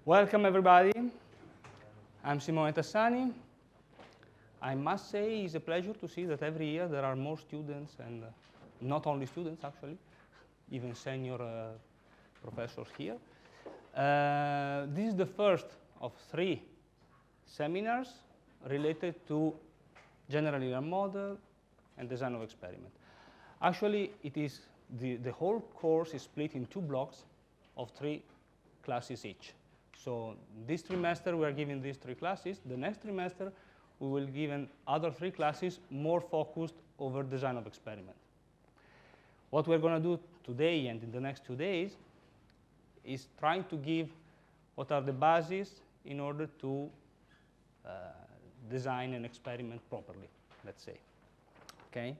Welcome, everybody. I'm Simone Tassani. I must say it's a pleasure to see that every year there are more students, and not only students, actually, even senior professors here. This is the first of 3 seminars related to general linear model and design of experiment. Actually, it is the whole course is split in 2 blocks of 3 classes each. So this trimester we are giving these 3 classes. The next trimester we will give other 3 classes more focused over design of experiment. What we're going to do today and in the next 2 days is trying to give what are the bases in order to design an experiment properly, let's say. Okay.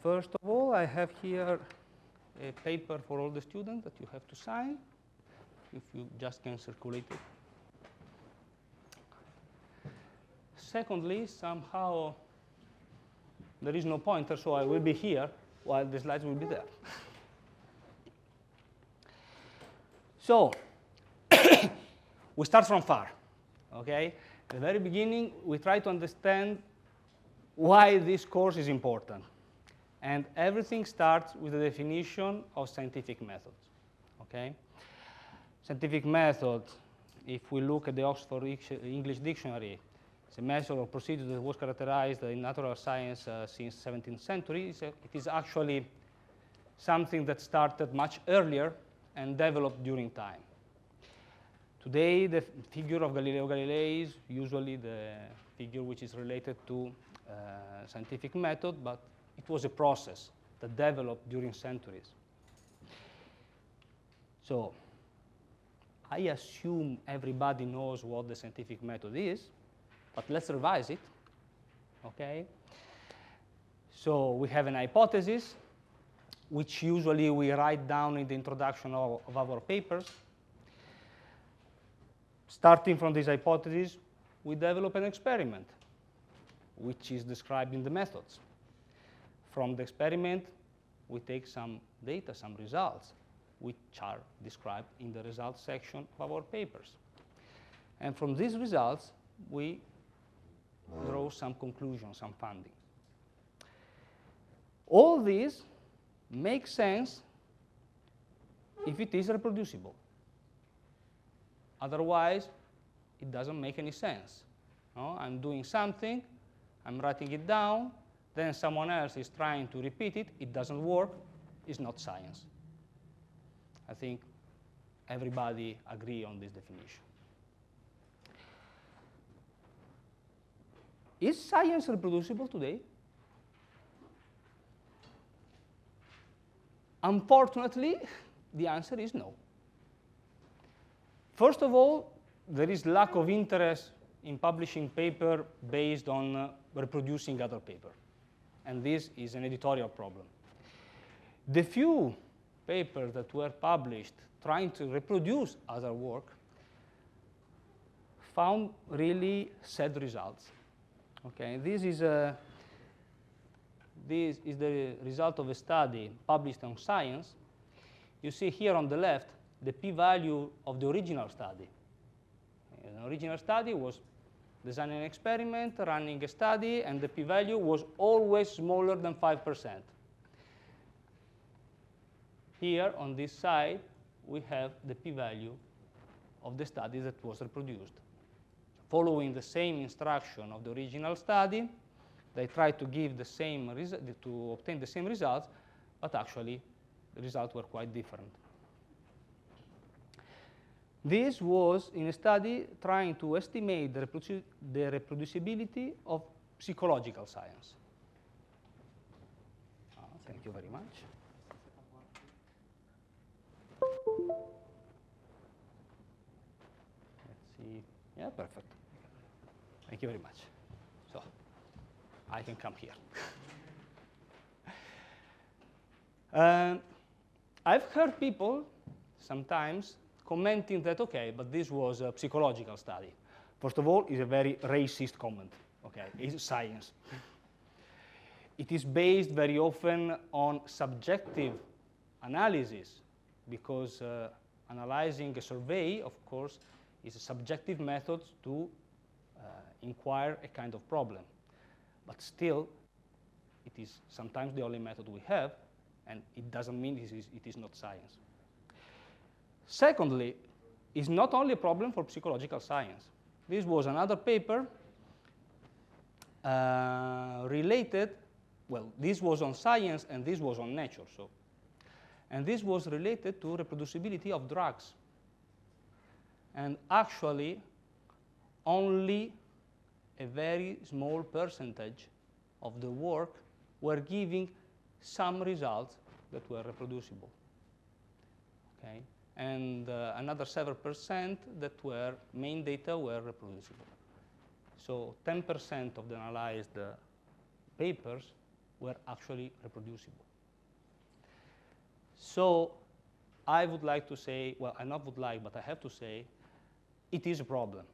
First of all, I have here a paper for all the students that you have to sign, if you just can circulate it. Secondly, somehow there is no pointer, so I will be here while the slides will be there. So we start from far, okay? At the very beginning, we try to understand why this course is important. And everything starts with the definition of scientific methods, okay? Scientific method, if we look at the Oxford English Dictionary, it's a method or procedure that was characterized in natural science since 17th century. It is actually something that started much earlier and developed during time. Today, the figure of Galileo Galilei is usually the figure which is related to scientific method, but it was a process that developed during centuries. So I assume everybody knows what the scientific method is, but let's revise it, okay? So we have an hypothesis, which usually we write down in the introduction of our papers. Starting from this hypothesis, we develop an experiment, which is described in the methods. From the experiment, we take some data, some results, which are described in the results section of our papers. And from these results, we draw some conclusions, some findings. All this makes sense if it is reproducible. Otherwise, it doesn't make any sense. No? I'm doing something, I'm writing it down, then someone else is trying to repeat it, it doesn't work, it's not science. I think everybody agree on this definition. Is science reproducible today? Unfortunately, the answer is no. First of all, there is lack of interest in publishing paper based on reproducing other paper. And this is an editorial problem. The few papers that were published trying to reproduce other work found really sad results. Okay, this is the result of a study published on Science. You see here on the left the p-value of the original study. The original study was designing an experiment, running a study, and the p-value was always smaller than 5%. Here on this side, we have the p-value of the study that was reproduced. Following the same instruction of the original study, they tried to give the same to obtain the same results, but actually the results were quite different. This was in a study trying to estimate the reproducibility of psychological science. Thank you very much. Let's see. Yeah, perfect. Thank you very much. So I can come here. I've heard people sometimes commenting that, okay, but this was a psychological study. First of all, it's a very racist comment. Okay, it's science. It is based very often on subjective analysis because analyzing a survey, of course, is a subjective method to inquire a kind of problem. But still, it is sometimes the only method we have, and it doesn't mean it is not science. Secondly, it's not only a problem for psychological science. This was another paper related, well, this was on science and this was on nature. And this was related to reproducibility of drugs. And actually, only a very small percentage of the work were giving some results that were reproducible. Okay? And another 7% that were main data were reproducible. So 10% of the analyzed papers were actually reproducible. So I would like to say, well, I not would like, but I have to say, it is a problem.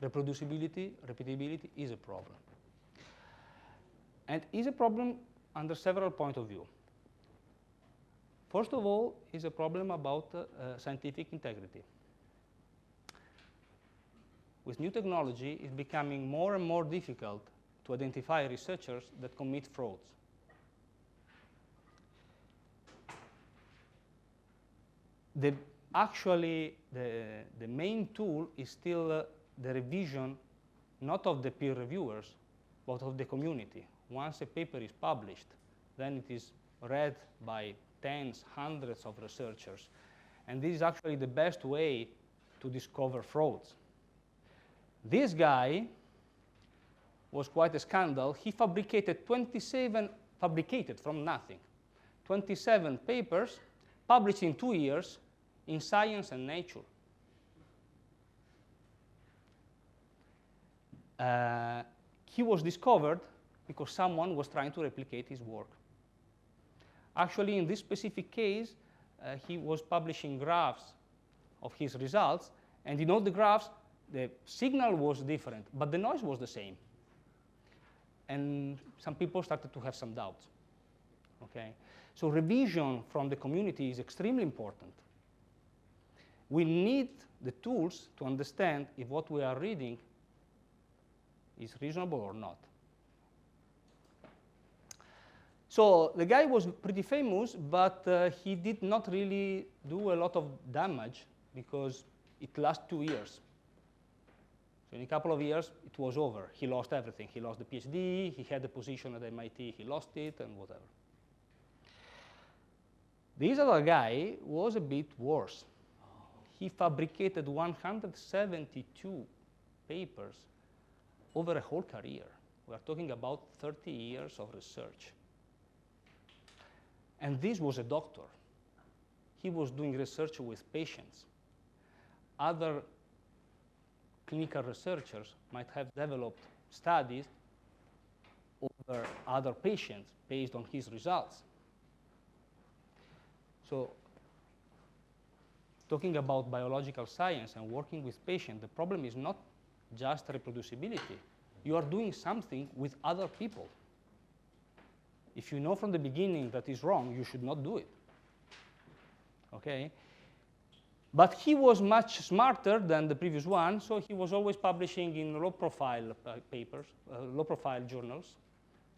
Reproducibility, repeatability is a problem. And is a problem under several points of view. First of all, is a problem about scientific integrity. With new technology, it's becoming more and more difficult to identify researchers that commit frauds. Actually, the main tool is still the revision, not of the peer reviewers, but of the community. Once a paper is published, then it is read by tens, hundreds of researchers. And this is actually the best way to discover frauds. This guy was quite a scandal. He fabricated from nothing, 27 papers published in 2 years in Science and Nature. He was discovered because someone was trying to replicate his work. Actually, in this specific case, he was publishing graphs of his results, and in all the graphs, the signal was different, but the noise was the same. And some people started to have some doubts. Okay? So revision from the community is extremely important. We need the tools to understand if what we are reading is reasonable or not. So the guy was pretty famous, but he did not really do a lot of damage because it lasted 2 years. So in a couple of years, it was over. He lost everything. He lost the PhD, he had a position at MIT, he lost it, and whatever. This other guy was a bit worse. He fabricated 172 papers over a whole career. We are talking about 30 years of research. And this was a doctor. He was doing research with patients. Other clinical researchers might have developed studies over other patients based on his results. So talking about biological science and working with patients, the problem is not just reproducibility. You are doing something with other people. If you know from the beginning that is wrong, you should not do it. Okay? But he was much smarter than the previous one, so he was always publishing in low-profile papers, low-profile journals.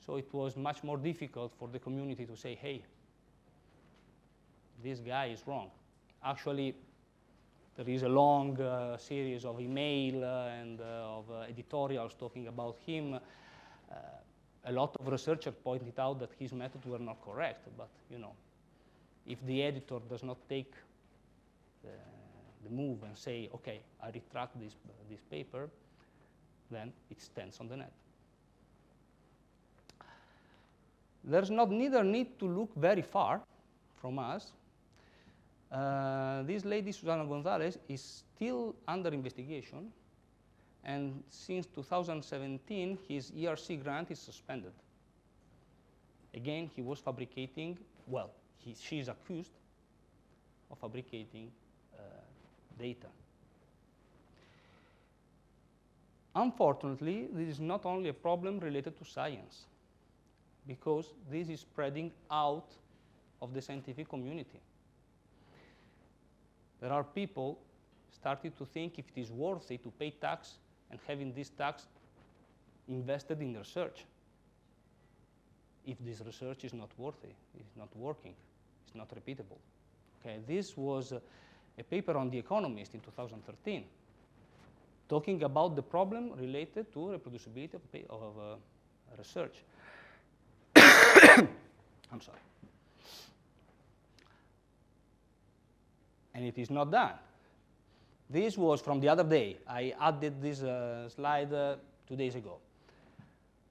So it was much more difficult for the community to say, hey, this guy is wrong. Actually, there is a long series of email and of editorials talking about him. A lot of researchers pointed out that his methods were not correct, but you know, if the editor does not take the move and say, okay, I retract this paper, then it stands on the net. There's neither need to look very far from us. This lady, Susana Gonzalez, is still under investigation. And since 2017, his ERC grant is suspended. Again, he was fabricating, well, she is accused of fabricating data. Unfortunately, this is not only a problem related to science, because this is spreading out of the scientific community. there are people starting to think if it is worth it to pay tax and having this tax invested in research. If this research is not worthy, it's not working, it's not repeatable. Okay, this was a paper on The Economist in 2013, talking about the problem related to reproducibility of research. I'm sorry. And it is not done. This was from the other day. I added this slide 2 days ago.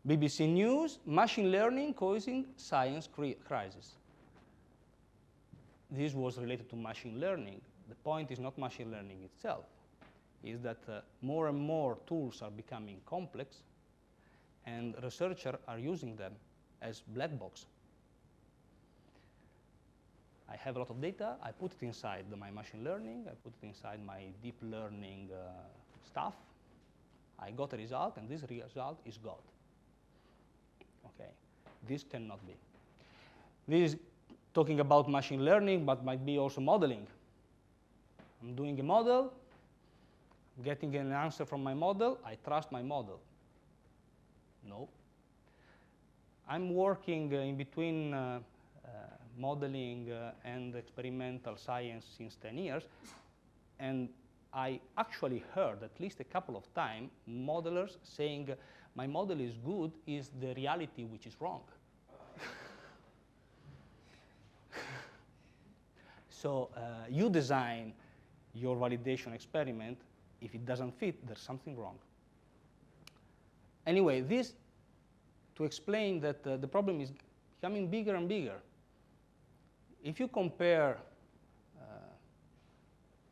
BBC News, machine learning causing science crisis. This was related to machine learning. The point is not machine learning itself, is that more and more tools are becoming complex, and researchers are using them as black box. I have a lot of data, I put it inside my machine learning, I put it inside my deep learning stuff. I got a result, and this result is God. Okay, this cannot be. This is talking about machine learning, but might be also modeling. I'm doing a model, getting an answer from my model, I trust my model. No. I'm working in between modeling and experimental science since 10 years, and I actually heard at least a couple of times modelers saying, my model is good, is the reality which is wrong. So you design your validation experiment. If it doesn't fit, there's something wrong. Anyway, this to explain that the problem is becoming bigger and bigger. If you compare,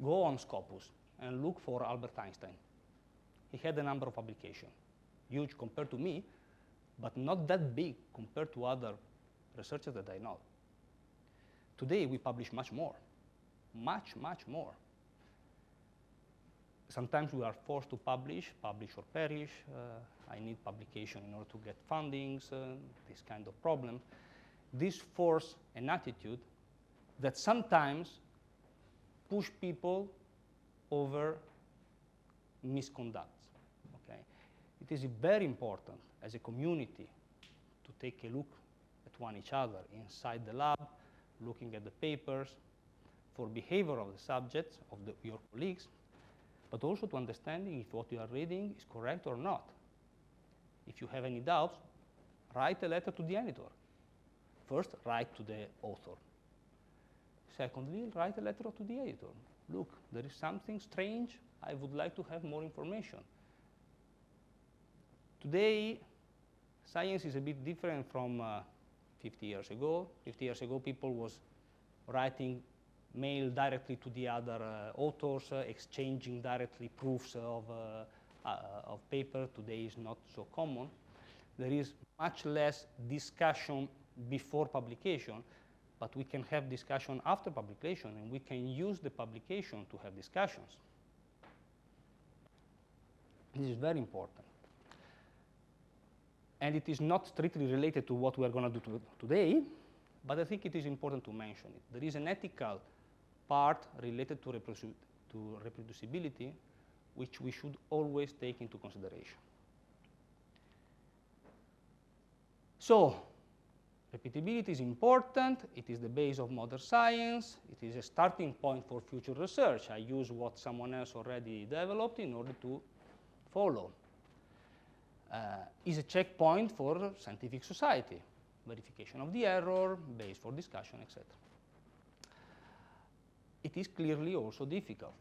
go on Scopus and look for Albert Einstein. He had a number of publications, huge compared to me, but not that big compared to other researchers that I know. Today, we publish much more, much, much more. Sometimes we are forced to publish or perish. I need publication in order to get fundings, this kind of problem. This force an attitude that sometimes push people over misconducts. Okay? It is very important as a community to take a look at each other inside the lab, looking at the papers for behavior of the subjects, of your colleagues, but also to understanding if what you are reading is correct or not. If you have any doubts, write a letter to the editor. First, write to the author. Secondly, write a letter to the editor. Look, there is something strange. I would like to have more information. Today, science is a bit different from 50 years ago. 50 years ago, people was writing mail directly to the other authors, exchanging directly proofs of paper. Today is not so common. There is much less discussion before publication, but we can have discussion after publication, and we can use the publication to have discussions. This is very important. And it is not strictly related to what we are going to do today, but I think it is important to mention it. There is an ethical part related to reproducibility, which we should always take into consideration. So, repeatability is important. It is the base of modern science. It is a starting point for future research. I use what someone else already developed in order to follow. Is a checkpoint for scientific society, verification of the error, base for discussion, etc. It is clearly also difficult.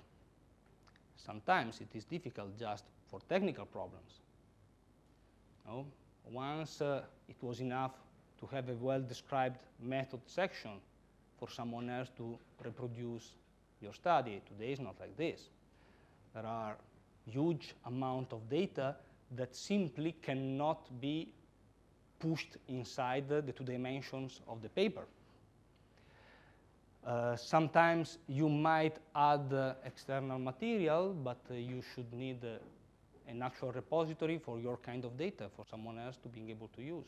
Sometimes it is difficult just for technical problems. No? Once it was enough to have a well-described method section for someone else to reproduce your study. Today is not like this. There are huge amount of data that simply cannot be pushed inside the 2 dimensions of the paper. Sometimes you might add external material, but you should need an actual repository for your kind of data for someone else to be able to use.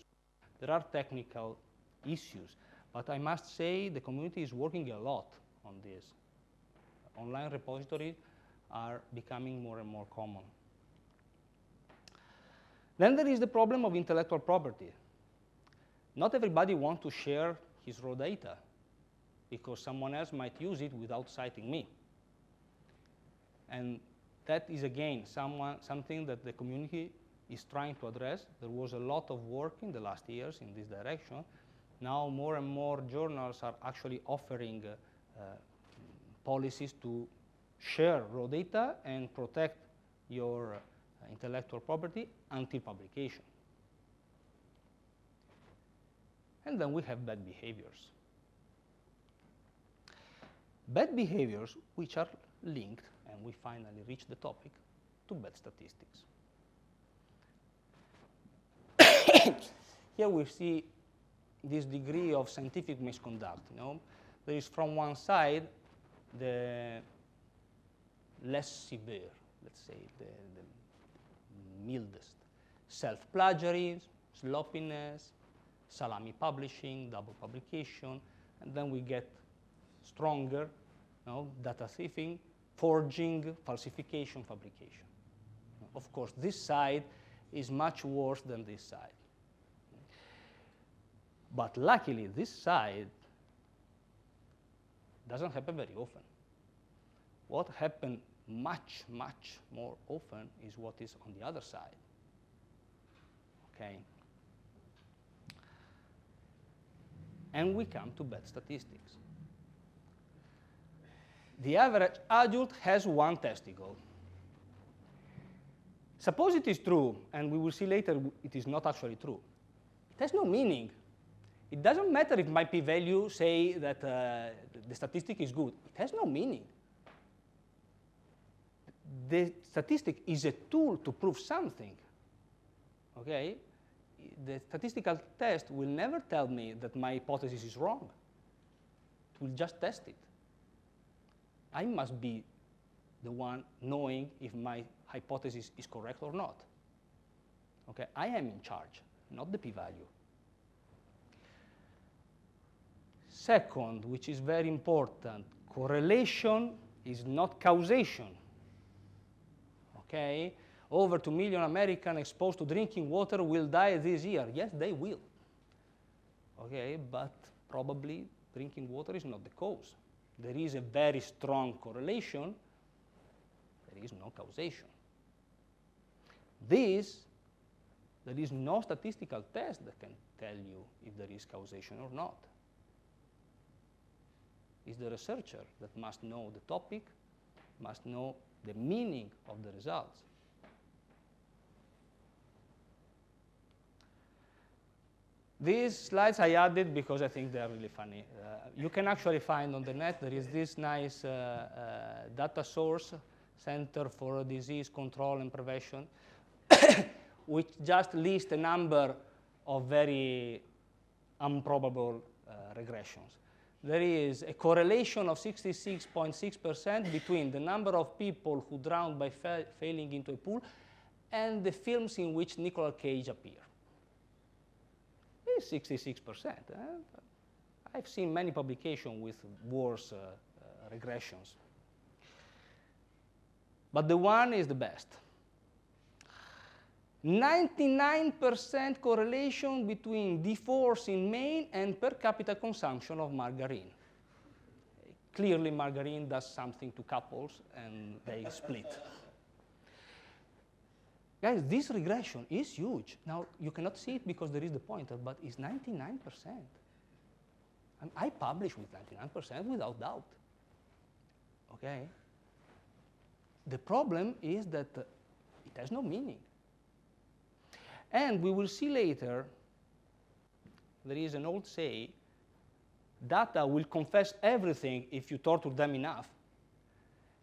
There are technical issues, but I must say the community is working a lot on this. online repositories are becoming more and more common. Then there is the problem of intellectual property. Not everybody wants to share his raw data because someone else might use it without citing me. And that is, again, something that the community is trying to address. There was a lot of work in the last years in this direction. Now more and more journals are actually offering policies to share raw data and protect your intellectual property until publication. And then we have bad behaviors. Bad behaviors which are linked, and we finally reach the topic, to bad statistics. Here we see this degree of scientific misconduct. There is, from one side, the less severe, let's say, the mildest. Self-plagiarism, sloppiness, salami publishing, double publication, and then we get stronger, data thieving, forging, falsification, fabrication. Of course, this side is much worse than this side. But luckily, this side doesn't happen very often. What happens much, much more often is what is on the other side. Okay? And we come to bad statistics. The average adult has one testicle. Suppose it is true, and we will see later it is not actually true. It has no meaning. It doesn't matter if my p-value say that the statistic is good. It has no meaning. The statistic is a tool to prove something. Okay? The statistical test will never tell me that my hypothesis is wrong. It will just test it. I must be the one knowing if my hypothesis is correct or not. Okay? I am in charge, not the p-value. Second, which is very important, correlation is not causation. Okay? Over 2 million Americans exposed to drinking water will die this year. Yes, they will. Okay, but probably drinking water is not the cause. There is a very strong correlation. There is no causation. There is no statistical test that can tell you if there is causation or not. It's the researcher that must know the topic, must know the meaning of the results. These slides I added because I think they are really funny. You can actually find on the net, there is this nice data source, Center for Disease Control and Prevention, which just lists a number of very improbable regressions. There is a correlation of 66.6% between the number of people who drowned by falling into a pool and the films in which Nicolas Cage appears. It's 66%. I've seen many publications with worse regressions. But the one is the best. 99% correlation between divorce in men and per capita consumption of margarine. Clearly, margarine does something to couples, and they split. Guys, this regression is huge. Now, you cannot see it because there is the pointer, but it's 99%. I publish with 99% without doubt. Okay? The problem is that it has no meaning. And we will see later, there is an old saying, data will confess everything if you torture them enough.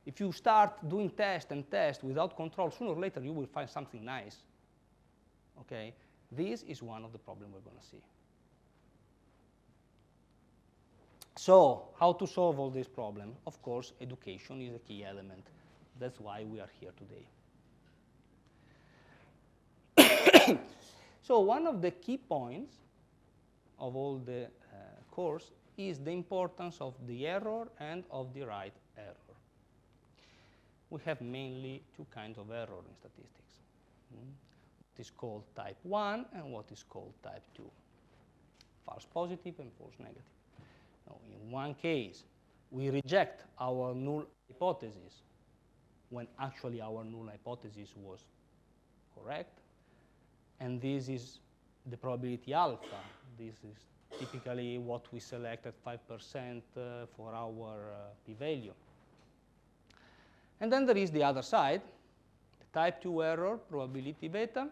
If you start doing test and test without control, sooner or later you will find something nice. Okay? This is one of the problems we're going to see. So, how to solve all these problems? Of course, education is a key element. That's why we are here today. So one of the key points of all the course is the importance of the error and of the right error. we have mainly two kinds of error in statistics. What is called type 1 and what is called type 2. False positive and false negative. Now, in one case, we reject our null hypothesis when actually our null hypothesis was correct. And this is the probability alpha. This is typically what we select at 5% for our p-value. And then there is the other side, the type 2 error, probability beta,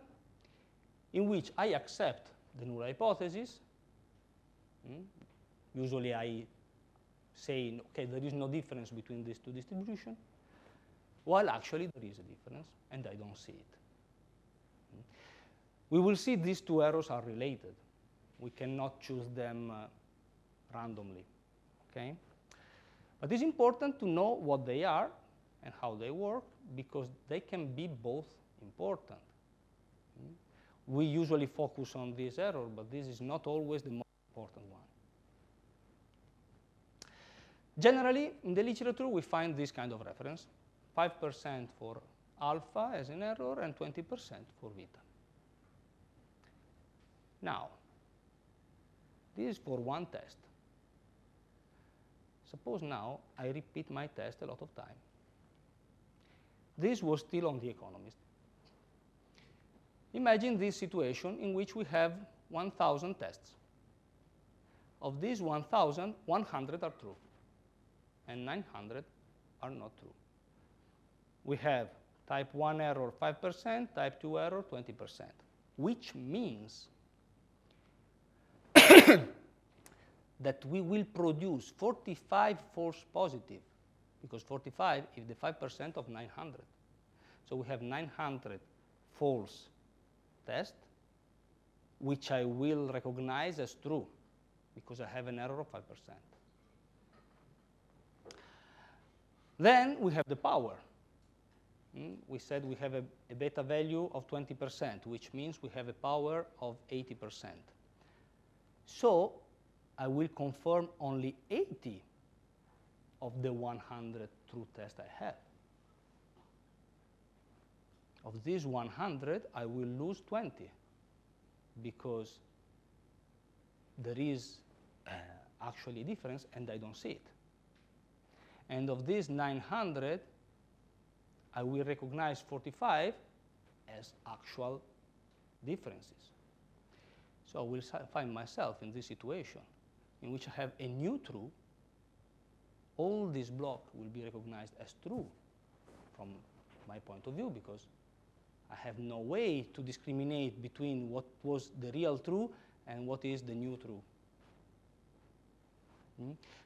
in which I accept the null hypothesis. Usually I say, okay, there is no difference between these two distributions, while actually there is a difference, and I don't see it. We will see these two errors are related. We cannot choose them randomly, okay? But it's important to know what they are and how they work, because they can be both important. We usually focus on this error, but this is not always the most important one. Generally, in the literature, we find this kind of reference, 5% for alpha as an error and 20% for beta. Now, this is for one test. Suppose now I repeat my test a lot of time. This was still on The Economist. Imagine this situation in which we have 1,000 tests. Of these 1,000, 100 are true, and 900 are not true. We have type 1 error 5%, type 2 error 20%, which means that we will produce 45 false positive, because 45 is the 5% of 900. So we have 900 false tests, which I will recognize as true, because I have an error of 5%. Then we have the power. We said we have a beta value of 20%, which means we have a power of 80%. So I will confirm only 80 of the 100 true tests I have. Of these 100, I will lose 20, because there is actually a difference and I don't see it. And of these 900, I will recognize 45 as actual differences. So I will find myself in this situation in which I have a new true. All this block will be recognized as true from my point of view, because I have no way to discriminate between what was the real true and what is the new true.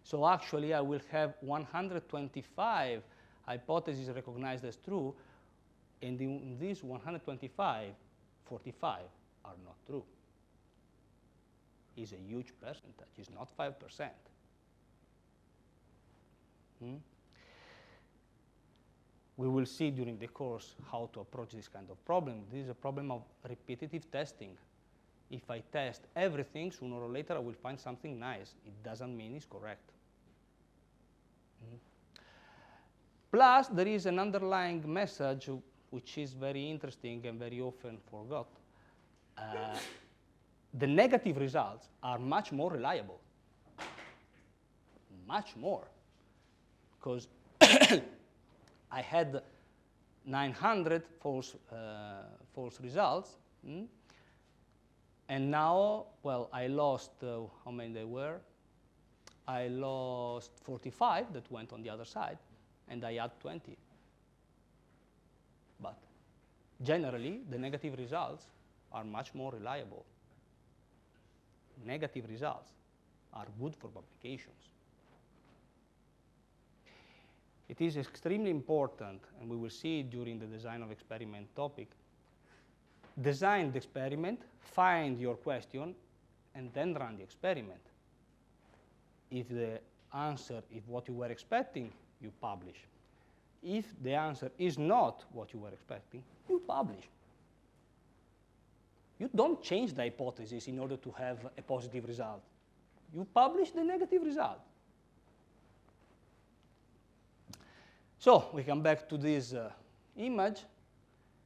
So actually, I will have 125 hypotheses recognized as true, and in these 125, 45 are not true. It's a huge percentage. It's not 5%. We will see during the course how to approach this kind of problem. This is a problem of repetitive testing. If I test everything, sooner or later I will find something nice. It doesn't mean it's correct. Plus, there is an underlying message which is very interesting and very often forgot. The negative results are much more reliable. Much more. Because I had 900 false results. And now, well, I lost, how many they were? I lost 45 that went on the other side, and I had 20. But generally, the negative results are much more reliable. Negative results are good for publications. It is extremely important, and we will see it during the design of experiment topic. Design the experiment, find your question, and then run the experiment. If the answer is what you were expecting, you publish. If the answer is not what you were expecting, you publish. You don't change the hypothesis in order to have a positive result. You publish the negative result. So we come back to this image,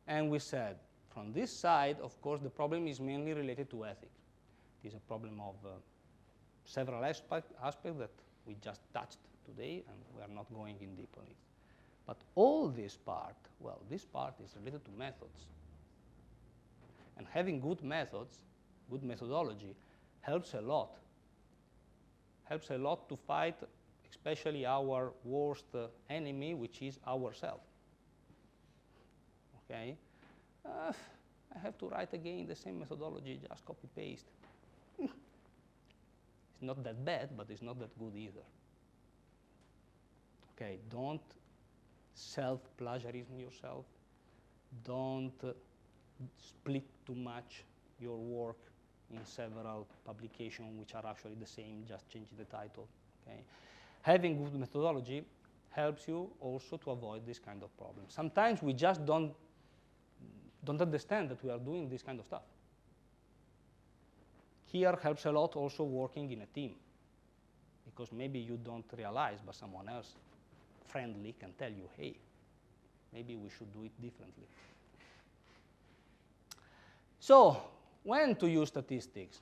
and we said, from this side, of course, the problem is mainly related to ethics. It is a problem of several aspects that we just touched today, and we are not going in deep on it. But all this part, well, this part is related to methods. And having good methods, good methodology, helps a lot. Helps a lot to fight especially our worst enemy, which is ourselves. Okay? I have to write again the same methodology, just copy-paste. It's not that bad, but it's not that good either. Okay, don't self-plagiarism yourself. Don't split too much your work in several publications which are actually the same, just changing the title. Okay? Having good methodology helps you also to avoid this kind of problem. Sometimes we just don't understand that we are doing this kind of stuff. Here helps a lot also working in a team, because maybe you don't realize, but someone else friendly can tell you, hey, maybe we should do it differently. So, when to use statistics?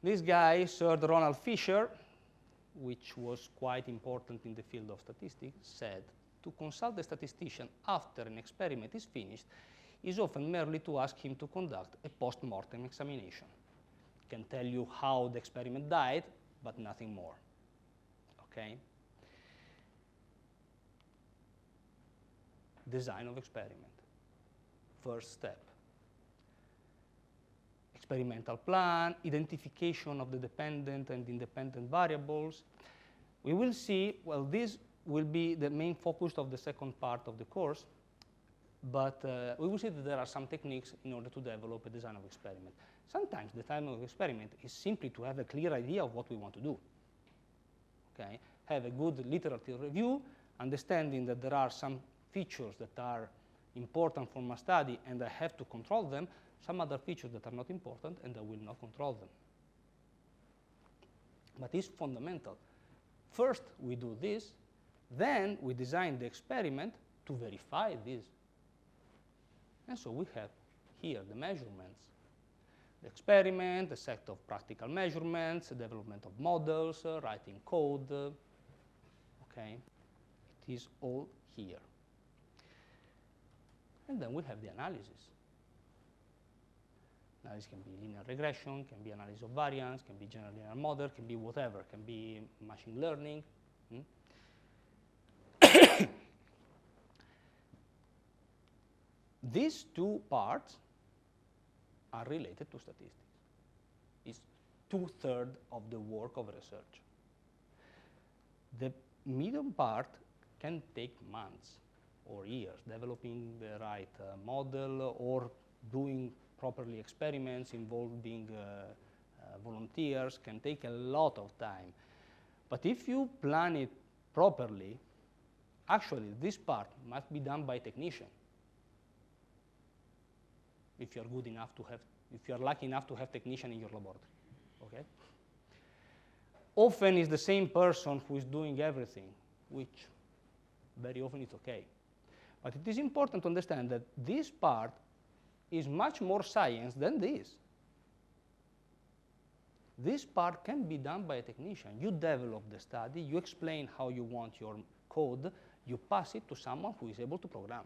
This guy, Sir Ronald Fisher, which was quite important in the field of statistics, said, to consult the statistician after an experiment is finished is often merely to ask him to conduct a post-mortem examination. Can tell you how the experiment died, but nothing more. Okay? Design of experiment. First step. Experimental plan, identification of the dependent and independent variables. We will see, well, this will be the main focus of the second part of the course, but we will see that there are some techniques in order to develop a design of experiment. Sometimes the design of experiment is simply to have a clear idea of what we want to do. Okay? Have a good literature review, understanding that there are some features that are important for my study and I have to control them, some other features that are not important and I will not control them. But it's fundamental. First we do this, then we design the experiment to verify this. And so we have here the measurements. The experiment, a set of practical measurements, development of models, writing code. Okay, it is all here. And then we have the analysis. Analysis can be linear regression, can be analysis of variance, can be general linear model, can be whatever, can be machine learning. These two parts are related to statistics. It's 2/3 of the work of research. The medium part can take months or years, developing the right model or doing properly experiments involving volunteers can take a lot of time. But if you plan it properly, actually this part must be done by a technician. If you're good enough to have, if you're lucky enough to have technician in your laboratory, okay? Often it's the same person who is doing everything, which very often it's okay. But it is important to understand that this part is much more science than this. This part can be done by a technician. You develop the study, you explain how you want your code, you pass it to someone who is able to program.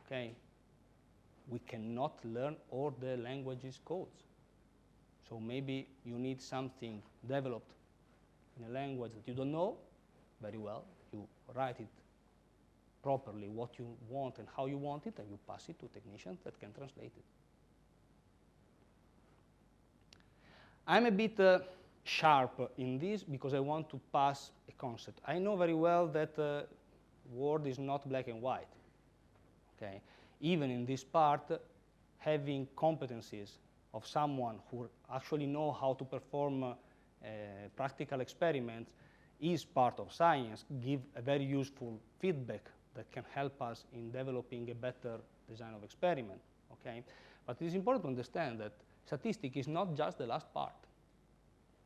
Okay? We cannot learn all the languages' codes. So maybe you need something developed in a language that you don't know very well. You write it properly, what you want and how you want it, and you pass it to technicians that can translate it. I'm a bit sharp in this because I want to pass a concept. I know very well that Word is not black and white. Okay? Even in this part, having competencies of someone who actually know how to perform practical experiments is part of science, give a very useful feedback that can help us in developing a better design of experiment. Okay? But it is important to understand that statistics is not just the last part.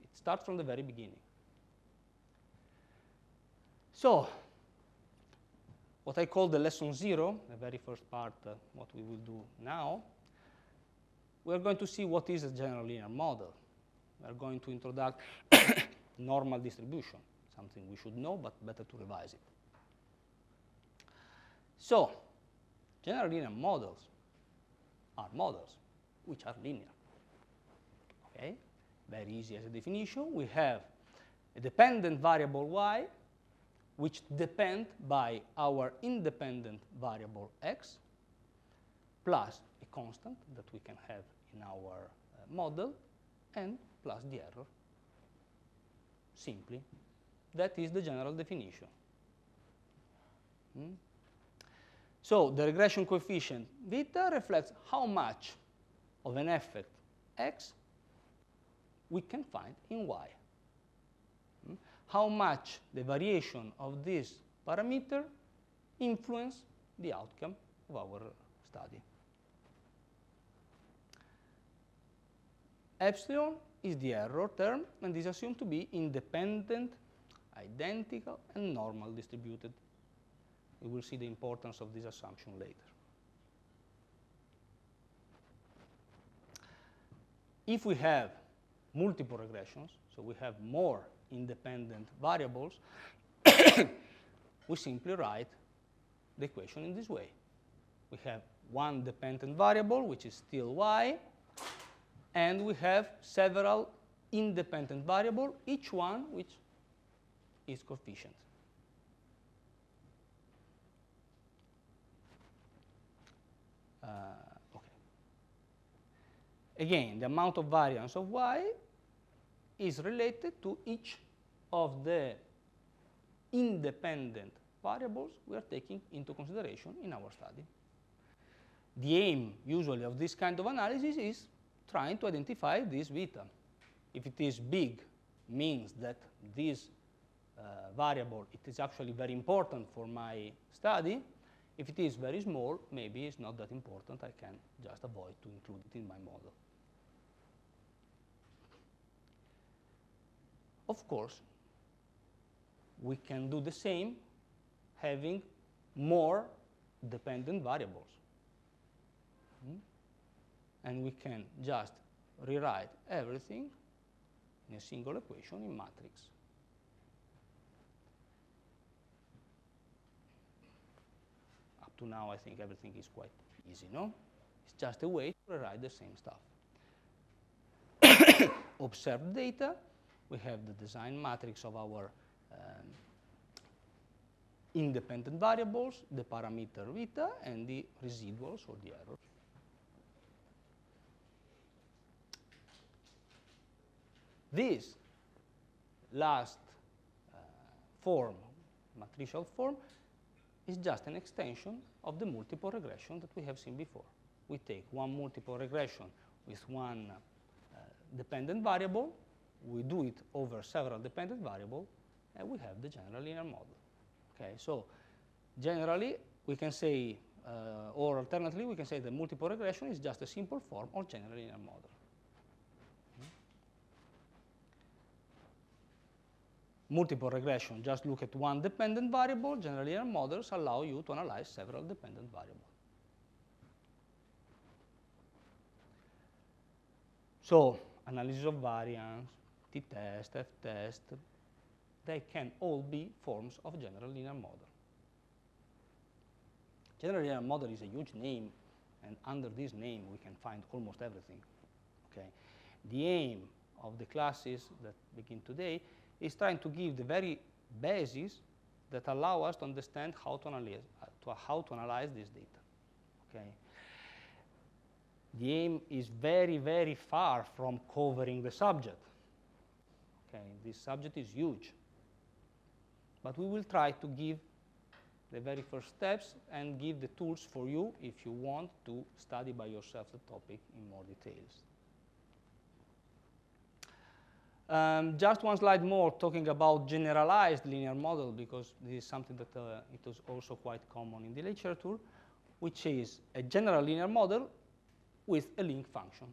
It starts from the very beginning. So, what I call the lesson 0, the very first part, what we will do now, we're going to see what is a general linear model. We're going to introduce normal distribution, something we should know, but better to revise it. So, general linear models are models which are linear. Okay? Very easy as a definition. We have a dependent variable y, which depend by our independent variable x, plus a constant that we can have in our model, and plus the error. Simply. That is the general definition. So the regression coefficient beta reflects how much of an effect x we can find in y. How much the variation of this parameter influence the outcome of our study. Epsilon is the error term and is assumed to be independent, identical, and normal distributed. We will see the importance of this assumption later. If we have multiple regressions, so we have more independent variables, we simply write the equation in this way. We have one dependent variable, which is still y, and we have several independent variables, each one which is coefficient. Okay. Again, the amount of variance of y is related to each of the independent variables we are taking into consideration in our study. The aim, usually, of this kind of analysis is trying to identify this beta. If it is big, means that this variable, it is actually very important for my study. If it is very small, maybe it's not that important. I can just avoid to include it in my model. Of course, we can do the same having more dependent variables. And we can just rewrite everything in a single equation in matrix. Up to now, I think everything is quite easy, no? It's just a way to rewrite the same stuff. Observed data. We have the design matrix of our independent variables, the parameter beta, and the residuals or the errors. This last form, matricial form, is just an extension of the multiple regression that we have seen before. We take one multiple regression with one dependent variable, we do it over several dependent variables, and we have the general linear model. Okay, so generally, we can say, or alternatively, we can say that multiple regression is just a simple form of general linear model. Multiple regression, just look at one dependent variable. General linear models allow you to analyze several dependent variables. So, analysis of variance, t-test, f-test, they can all be forms of general linear model. General linear model is a huge name, and under this name we can find almost everything. Okay? The aim of the classes that begin today is trying to give the very basis that allow us to understand how to analyze this data. Okay? The aim is very, very far from covering the subject. Okay? This subject is huge. But we will try to give the very first steps and give the tools for you if you want to study by yourself the topic in more details. Just one slide more talking about generalized linear model, because this is something that it is also quite common in the literature, which is a general linear model with a link function.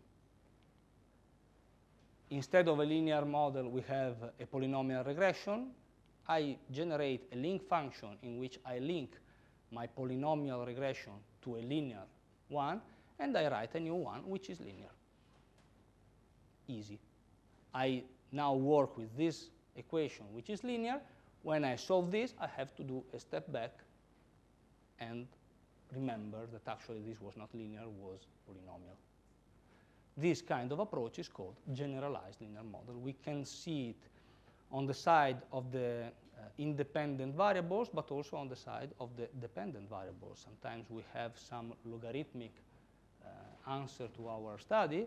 Instead of a linear model, we have a polynomial regression. I generate a link function in which I link my polynomial regression to a linear one, and I write a new one which is linear. Easy. I now work with this equation which is linear. When I solve this, I have to do a step back and remember that actually this was not linear, was polynomial. This kind of approach is called generalized linear model. We can see it on the side of the independent variables, but also on the side of the dependent variables. Sometimes we have some logarithmic answer to our study.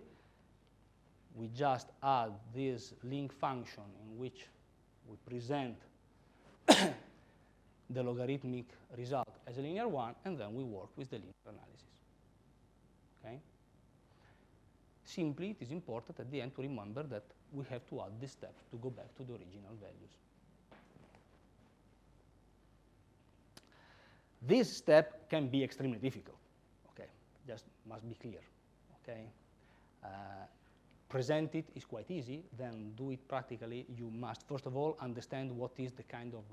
We just add this link function in which we present the logarithmic result as a linear one, and then we work with the linear analysis. Okay? Simply, it is important at the end to remember that we have to add this step to go back to the original values. This step can be extremely difficult. Okay, just must be clear. Okay, present it is quite easy. Then do it practically. You must first of all understand what is the kind of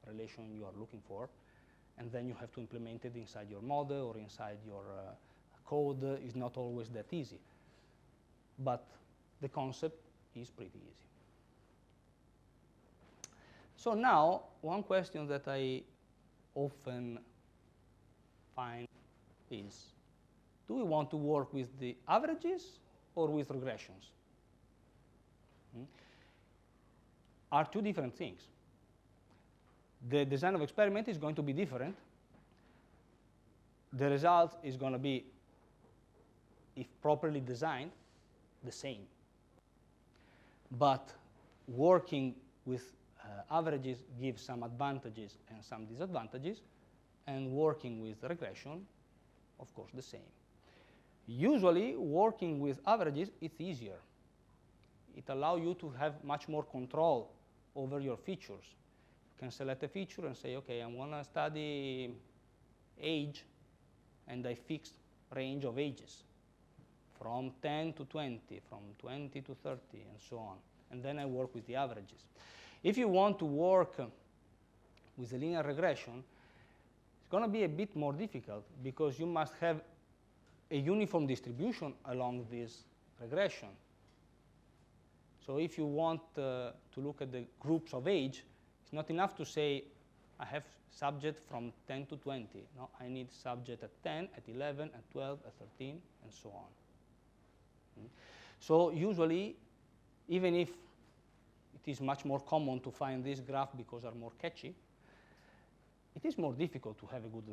relation you are looking for, and then you have to implement it inside your model or inside your code. Is not always that easy, but the concept is pretty easy. So now, one question that I often find is, do we want to work with the averages or with regressions? Are two different things. The design of experiment is going to be different. The result is going to be, if properly designed, the same. But working with averages gives some advantages and some disadvantages, and working with regression, of course, the same. Usually, working with averages, it's easier. It allows you to have much more control over your features. You can select a feature and say, okay, I want to study age, and I fix range of ages from 10 to 20, from 20 to 30, and so on. And then I work with the averages. If you want to work with a linear regression, it's going to be a bit more difficult because you must have a uniform distribution along this regression. So if you want to look at the groups of age, it's not enough to say, I have subject from 10 to 20. No, I need subject at 10, at 11, at 12, at 13, and so on. So usually, even if it is much more common to find this graph because they are more catchy, it is more difficult to have a good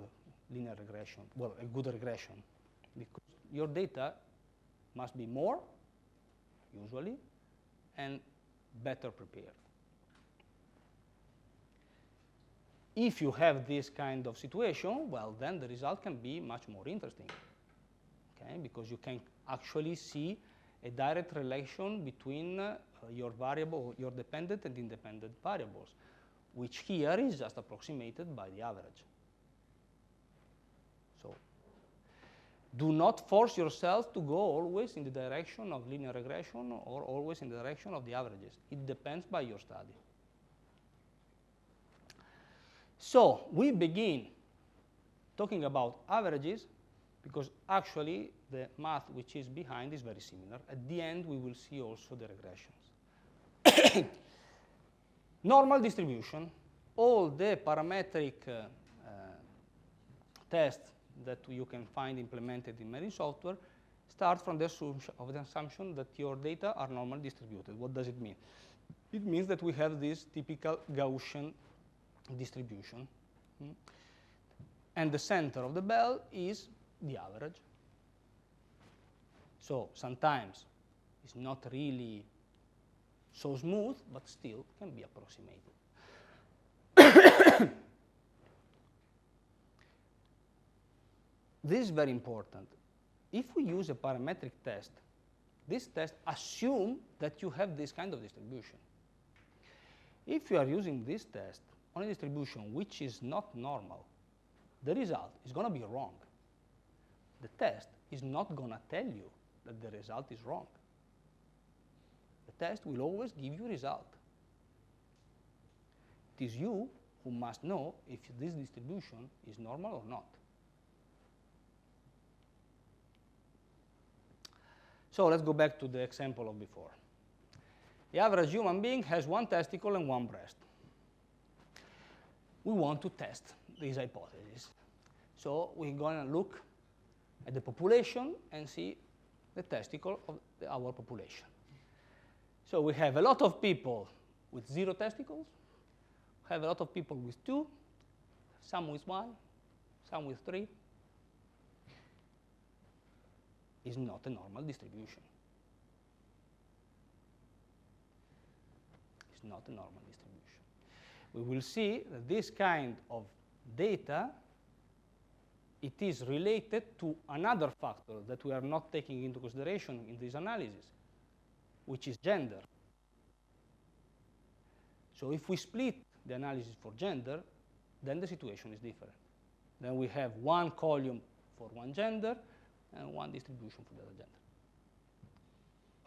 linear regression, well, a good regression, because your data must be more, usually, and better prepared. If you have this kind of situation, well, then the result can be much more interesting, okay? Because you can actually see a direct relation between your variable, your dependent and independent variables, which here is just approximated by the average. So do not force yourself to go always in the direction of linear regression or always in the direction of the averages. It depends by your study. So we begin talking about averages because actually the math which is behind is very similar. At the end, we will see also the regressions. Normal distribution. All the parametric tests that you can find implemented in many software start from the assumption that your data are normally distributed. What does it mean? It means that we have this typical Gaussian distribution. And the center of the bell is the average. So sometimes it's not really so smooth, but still can be approximated. This is very important. If we use a parametric test, this test assumes that you have this kind of distribution. If you are using this test on a distribution which is not normal, the result is going to be wrong. The test is not going to tell you that the result is wrong. The test will always give you a result. it is you who must know if this distribution is normal or not. So let's go back to the example of before. The average human being has one testicle and one breast. We want to test these hypotheses. So we're going to look at the population and see the testicle of our population. So we have a lot of people with 0 testicles, have a lot of people with 2, some with 1, some with 3. Is not a normal distribution. It's not a normal distribution. We will see that this kind of data, it is related to another factor that we are not taking into consideration in this analysis, which is gender. So if we split the analysis for gender, then the situation is different. Then we have one column for one gender and one distribution for the other gender.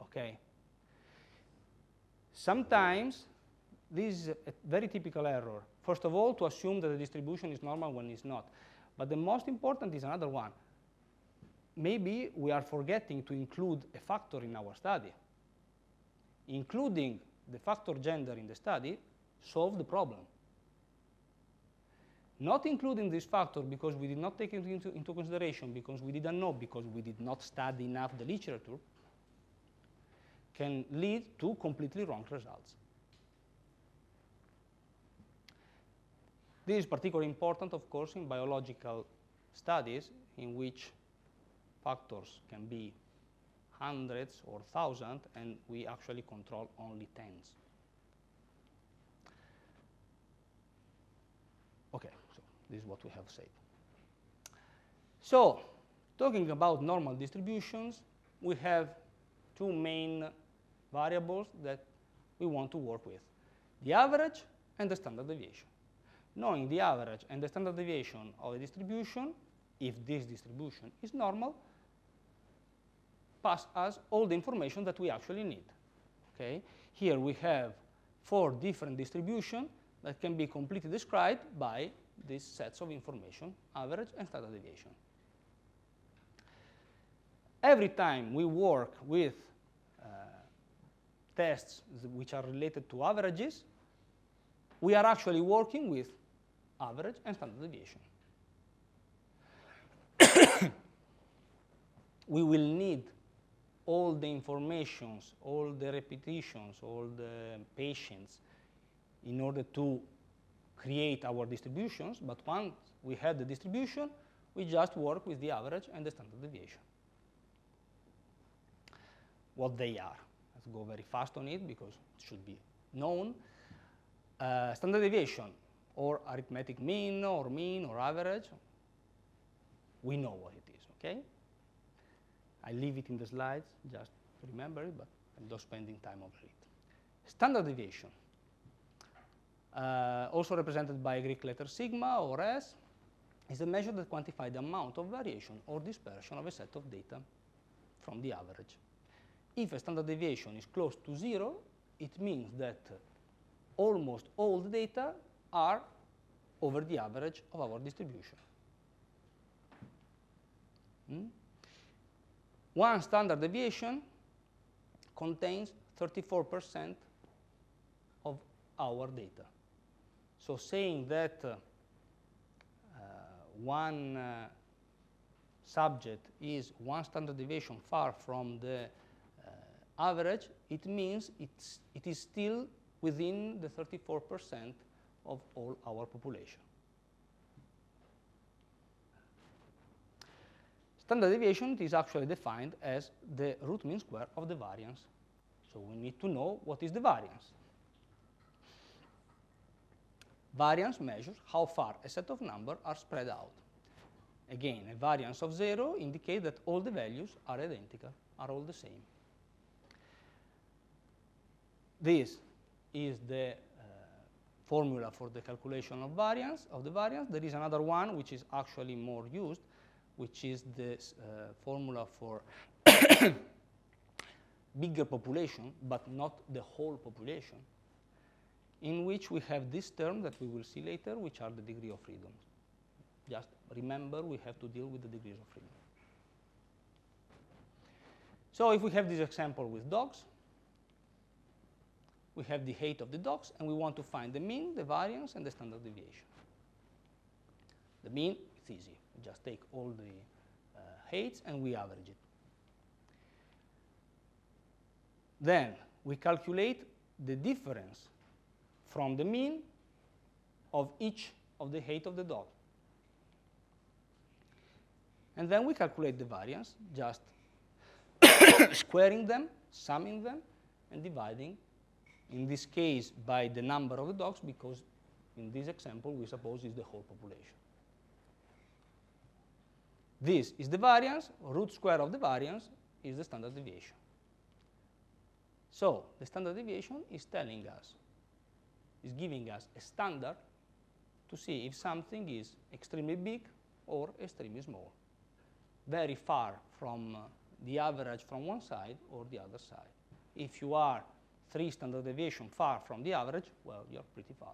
Okay. Sometimes this is a very typical error. First of all, to assume that the distribution is normal when it's not. But the most important is another one. Maybe we are forgetting to include a factor in our study. Including the factor gender in the study solved the problem. Not including this factor because we did not take it into consideration, because we didn't know, because we did not study enough the literature, can lead to completely wrong results. This is particularly important, of course, in biological studies in which factors can be hundreds or thousands, and we actually control only tens. Okay, so this is what we have said. So, talking about normal distributions, we have two main variables that we want to work with: the average and the standard deviation. Knowing the average and the standard deviation of a distribution, if this distribution is normal, pass us all the information that we actually need. Okay? Here we have 4 different distributions that can be completely described by these sets of information, average and standard deviation. Every time we work with tests which are related to averages, we are actually working with average and standard deviation. We will need all the informations, all the repetitions, all the patients in order to create our distributions, but once we have the distribution, we just work with the average and the standard deviation. What they are. Let's go very fast on it because it should be known. Standard deviation, or arithmetic mean, or average, we know what it is, okay? I leave it in the slides, just to remember it, but I'm not spending time over it. Standard deviation, also represented by a Greek letter sigma or s, is a measure that quantifies the amount of variation or dispersion of a set of data from the average. If a standard deviation is close to 0, it means that almost all the data are over the average of our distribution. One standard deviation contains 34% of our data. So saying that one subject is one standard deviation far from the average, it means it is still within the 34% of all our population. Standard deviation is actually defined as the root mean square of the variance. So we need to know what is the variance. Variance measures how far a set of numbers are spread out. Again, a variance of 0 indicates that all the values are identical, are all the same. This is the formula for the calculation of variance, There is another one which is actually more used, which is the formula for bigger population, but not the whole population. in which we have this term that we will see later, which are the degree of freedom. Just remember, we have to deal with the degrees of freedom. So if we have this example with dogs, we have the height of the dogs, and we want to find the mean, the variance, and the standard deviation. The mean, it's easy. We just take all the heights and we average it. Then we calculate the difference from the mean of each of the height of the dog. And then we calculate the variance, just squaring them, summing them, and dividing, in this case, by the number of the dogs, because in this example, we suppose it's the whole population. This is the variance. Root square of the variance is the standard deviation. So the standard deviation is telling us, is giving us a standard to see if something is extremely big or extremely small, very far from the average from one side or the other side. If you are 3 standard deviation far from the average, well, you're pretty far.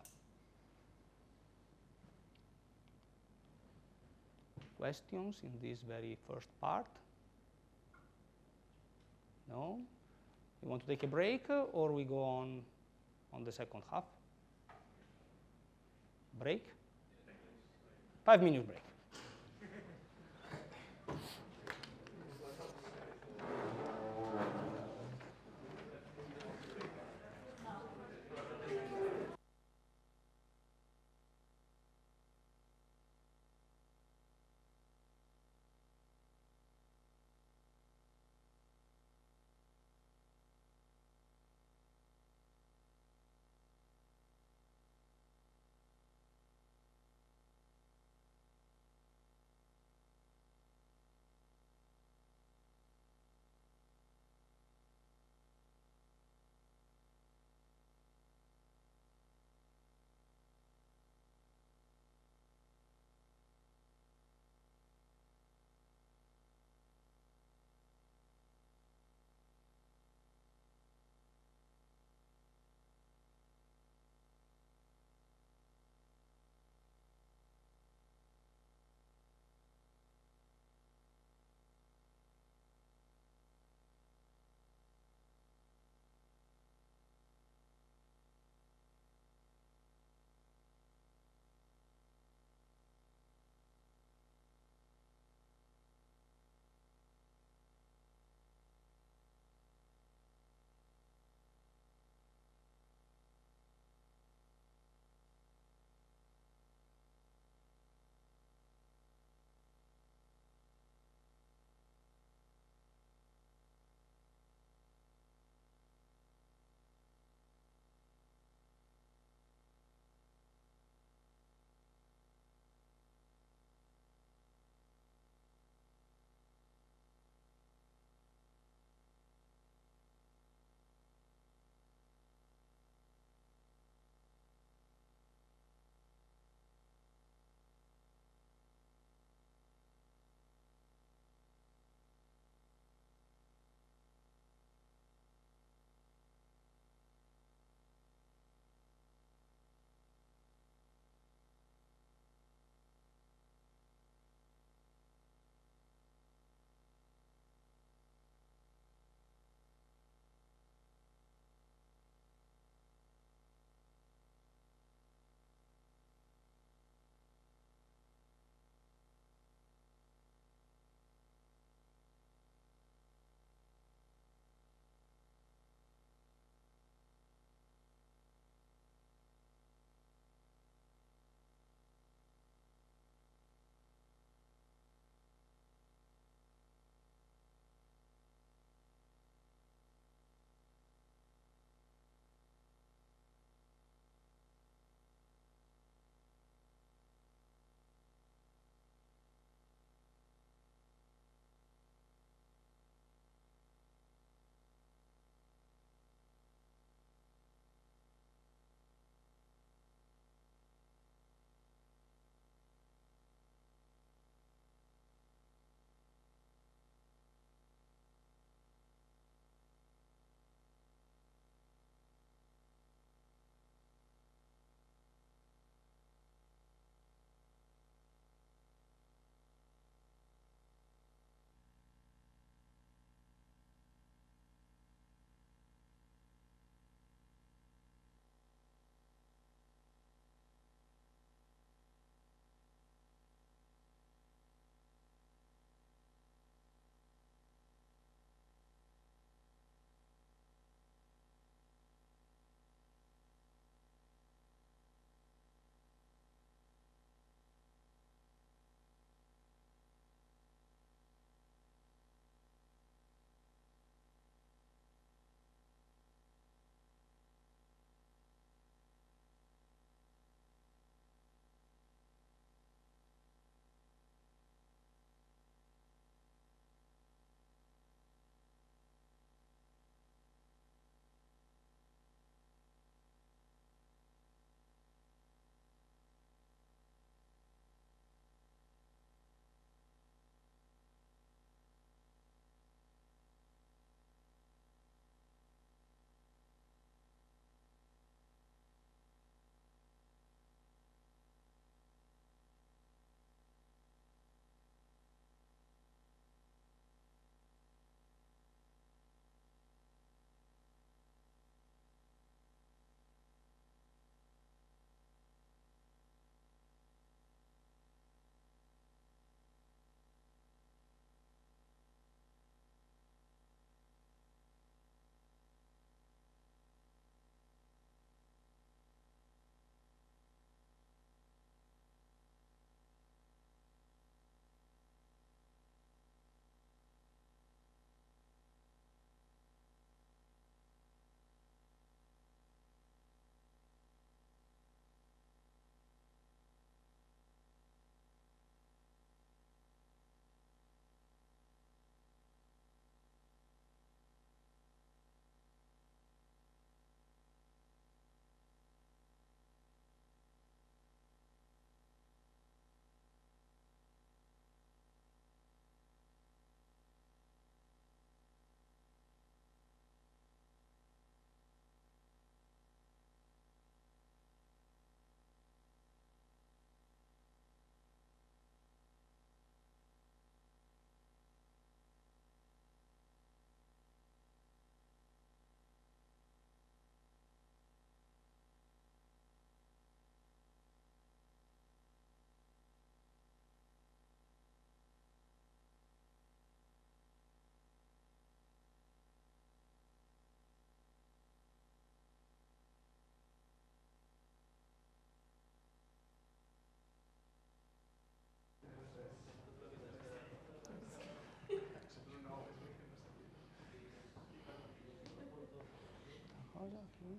Questions in this very first part? No? You want to take a break, or we go on the second half? Break? 5 minutes break.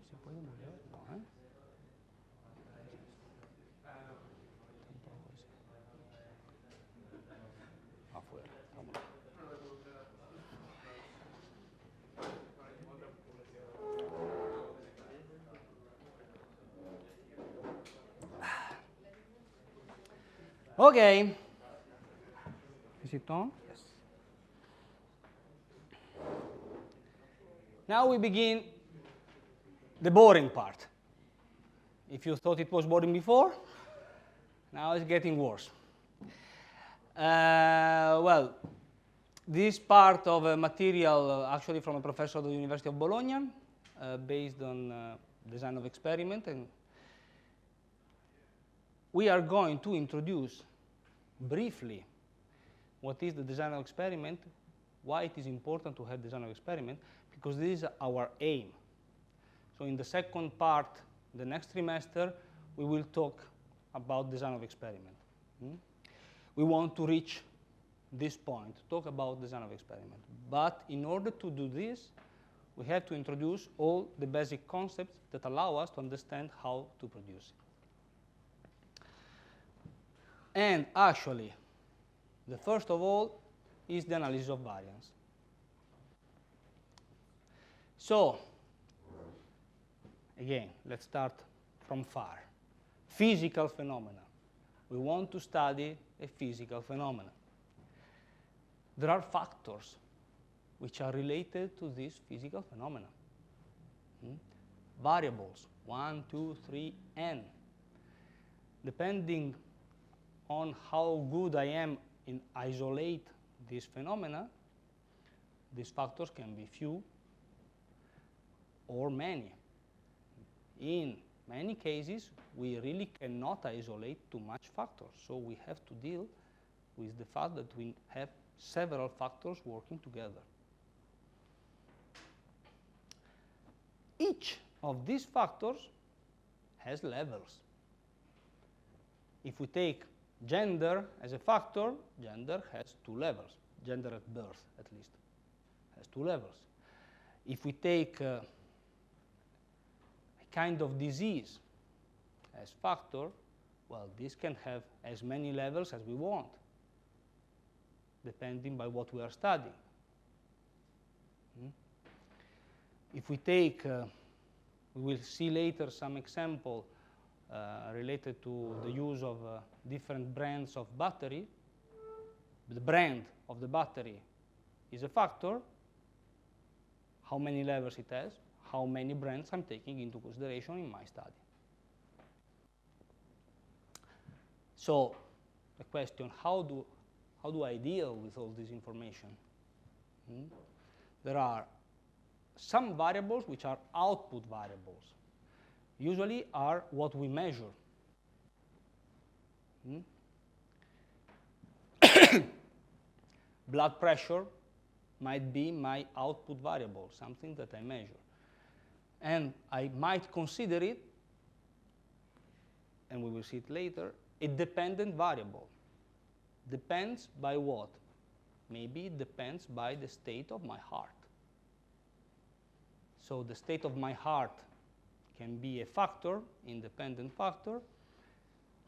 ¿Se puede mover? No, ¿eh? Afuera, vámonos. Okay. Is it on? Yes. Now we begin the boring part. If you thought it was boring before, now it's getting worse. Well, this part of a material actually from a professor at the University of Bologna, based on design of experiment, and we are going to introduce briefly what is the design of experiment, why it is important to have design of experiment, because this is our aim. So in the second part, the next trimester, we will talk about design of experiment. We want to reach this point, talk about design of experiment. But in order to do this, we have to introduce all the basic concepts that allow us to understand how to produce it. And actually, the first of all is the analysis of variance. So, again, let's start from far. Physical phenomena. We want to study a physical phenomenon. There are factors which are related to this physical phenomena. Variables, 1, 2, 3, n. Depending on how good I am in isolate this phenomena, these factors can be few or many. In many cases, we really cannot isolate too much factors, so we have to deal with the fact that we have several factors working together. Each of these factors has levels. If we take gender as a factor, gender has 2 levels. Gender at birth, at least, has 2 levels. If we take a kind of disease as factor, well, this can have as many levels as we want, depending by what we are studying. If we take, we will see later some example related to the use of different brands of battery. The brand of the battery is a factor, how many levels it has, how many brands I'm taking into consideration in my study. So the question, how do I deal with all this information? There are some variables which are output variables, usually are what we measure. Blood pressure might be my output variable, something that I measure. And I might consider it, and we will see it later, a dependent variable. Depends by what? Maybe it depends by the state of my heart. So the state of my heart can be a factor, independent factor.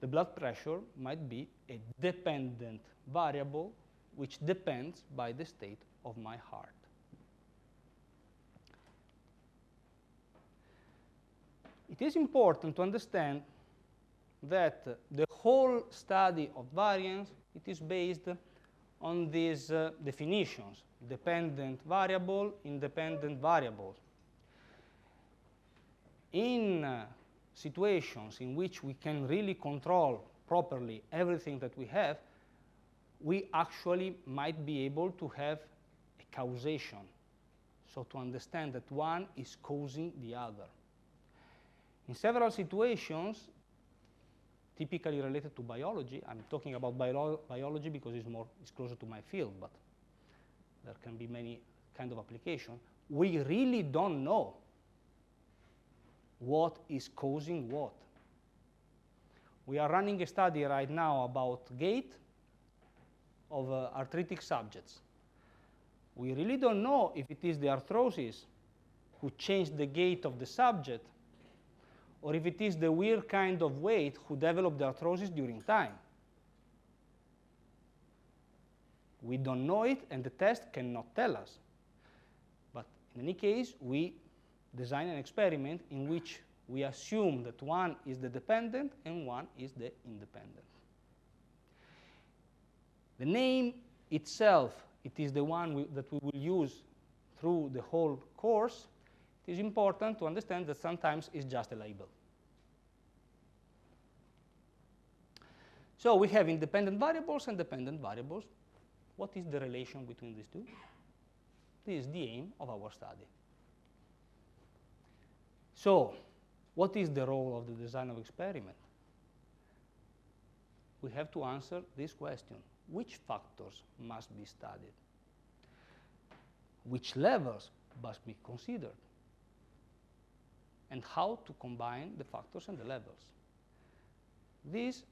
The blood pressure might be a dependent variable which depends by the state of my heart. It is important to understand that the whole study of variance, it is based on these definitions: dependent variable, independent variable. In situations in which we can really control properly everything that we have, we actually might be able to have a causation, so to understand that one is causing the other. In several situations, typically related to biology, I'm talking about biology because it's closer to my field, but there can be many kind of applications, we really don't know what is causing what. We are running a study right now about gait of arthritic subjects. We really don't know if it is the arthrosis who changed the gait of the subject, or if it is the weird kind of weight who developed the arthrosis during time. We don't know it, and the test cannot tell us. But in any case, we design an experiment in which we assume that one is the dependent and one is the independent. The name itself, it is the one that we will use through the whole course. It is important to understand that sometimes it's just a label. So we have independent variables and dependent variables. What is the relation between these two? This is the aim of our study. So, what is the role of the design of experiment? We have to answer this question. Which factors must be studied? Which levels must be considered? And how to combine the factors and the levels? These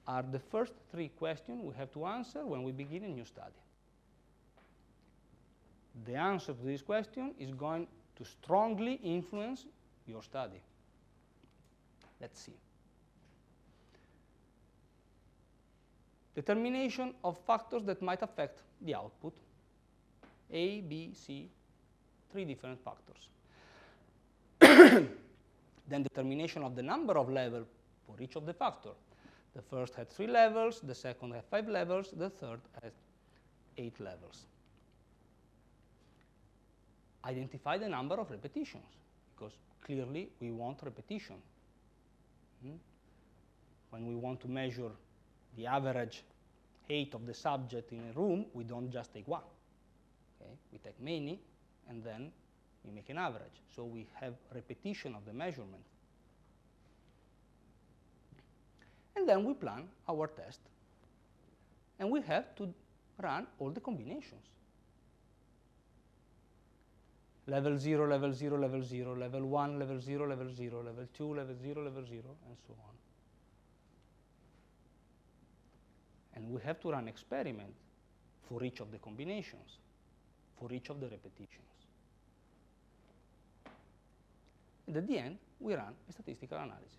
are the first three questions we have to answer when we begin a new study. The answer to this question is going to strongly influence your study. Let's see. Determination of factors that might affect the output. A, B, C, three different factors. Then determination of the number of levels for each of the factors. The first had 3 levels, the second had 5 levels, the third had 8 levels. Identify the number of repetitions, because clearly we want repetition. When we want to measure the average height of the subject in a room, we don't just take one. Okay? We take many, and then we make an average. So we have repetition of the measurement. And then we plan our test. And we have to run all the combinations. Level 0, level 0, level 0, level 1, level 0, level 0, level 2, level 0, level 0, and so on. And we have to run experiment for each of the combinations, for each of the repetitions. And at the end, we run a statistical analysis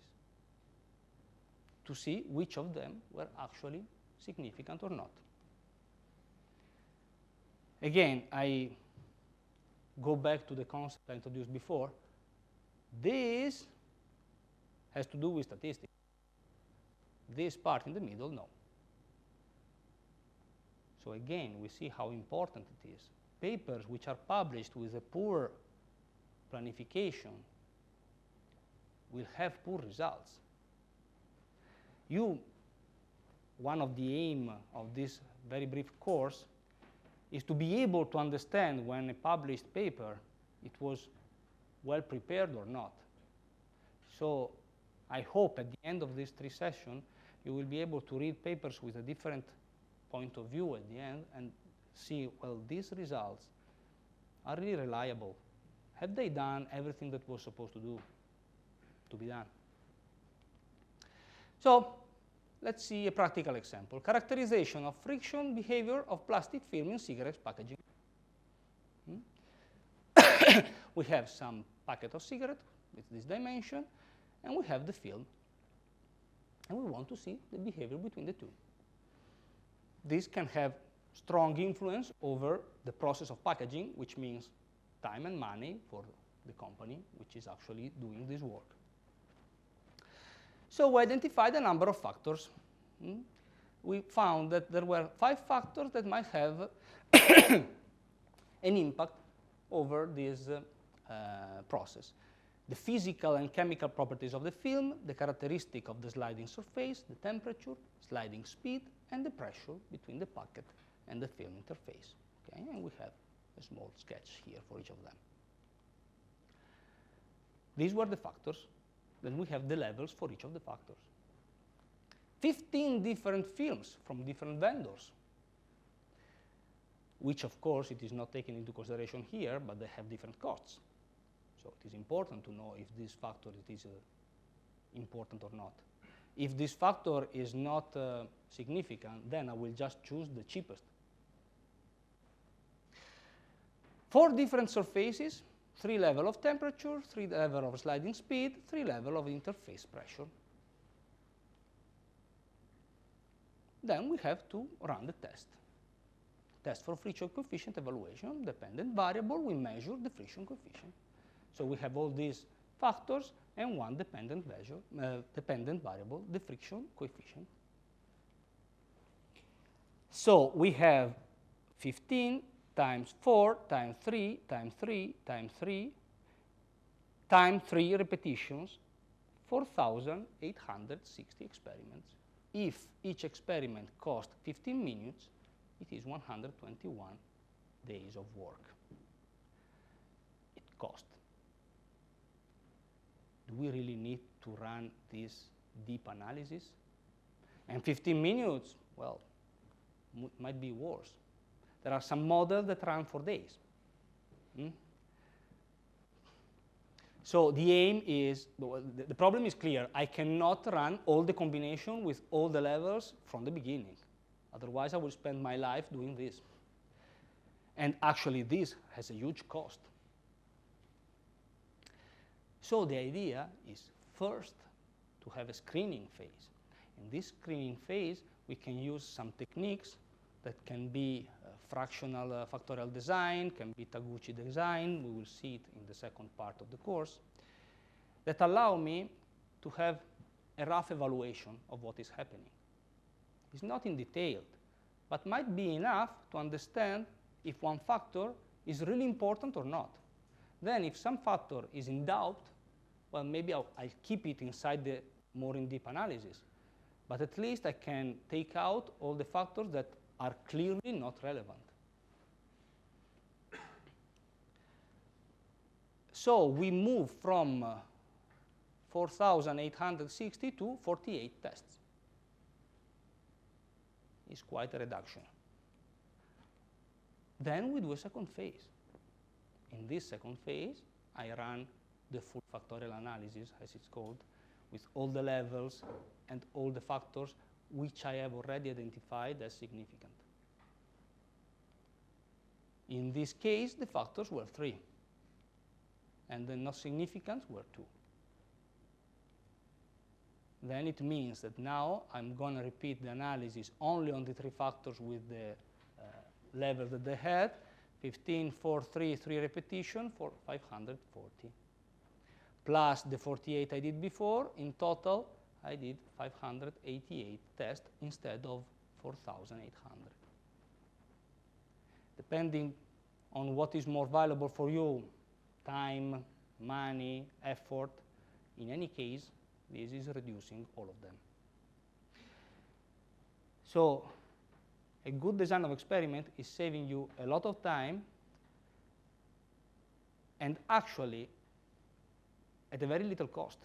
to see which of them were actually significant or not. Again, I go back to the concept I introduced before. This has to do with statistics. This part in the middle, no. So again, we see how important it is. Papers which are published with a poor planification will have poor results. One of the aims of this very brief course is to be able to understand when a published paper, it was well prepared or not. So I hope at the end of these 3 sessions, you will be able to read papers with a different point of view at the end and see, well, these results are really reliable. Have they done everything that was supposed to be done? So let's see a practical example. Characterization of friction behavior of plastic film in cigarettes packaging. We have some packet of cigarette with this dimension, and we have the film. And we want to see the behavior between the two. This can have strong influence over the process of packaging, which means time and money for the company which is actually doing this work. So we identified a number of factors. We found that there were 5 factors that might have an impact over this process. The physical and chemical properties of the film, the characteristic of the sliding surface, the temperature, sliding speed, and the pressure between the packet and the film interface. Okay? And we have a small sketch here for each of them. These were the factors. Then we have the levels for each of the factors. 15 different films from different vendors, which of course it is not taken into consideration here, but they have different costs. So it is important to know if this factor is important or not. If this factor is not significant, then I will just choose the cheapest. 4 different surfaces 3 levels of temperature, 3 levels of sliding speed, 3 levels of interface pressure. Then we have to run the test. Test for friction coefficient evaluation, dependent variable, we measure the friction coefficient. So we have all these factors and one dependent variable, the friction coefficient. So we have 15 times 4 times 3 times 3 times 3 times 3 repetitions, 4,860 experiments. If each experiment costs 15 minutes, it is 121 days of work. It costs. Do we really need to run this deep analysis? And 15 minutes, well, might be worse. There are some models that run for days. So the aim is, the problem is clear. I cannot run all the combination with all the levels from the beginning. Otherwise, I will spend my life doing this. And actually, this has a huge cost. So the idea is first to have a screening phase. In this screening phase, we can use some techniques that can be fractional factorial design, can be Taguchi design. We will see it in the second part of the course, that allow me to have a rough evaluation of what is happening. It's not in detail, but might be enough to understand if one factor is really important or not. Then if some factor is in doubt, well, maybe I'll keep it inside the more in-depth analysis. But at least I can take out all the factors that are clearly not relevant. So we move from 4,860 to 48 tests. It's quite a reduction. Then we do a second phase. In this second phase, I run the full factorial analysis, as it's called, with all the levels and all the factors which I have already identified as significant. In this case, the factors were 3, and the not significant were 2. Then it means that now I'm going to repeat the analysis only on the 3 factors with the level that they had, 15, 4, 3, 3 repetition for 540. Plus the 48 I did before, in total, I did 588 tests instead of 4,800. Depending on what is more valuable for you, time, money, effort, in any case, this is reducing all of them. So a good design of experiment is saving you a lot of time and actually at a very little cost.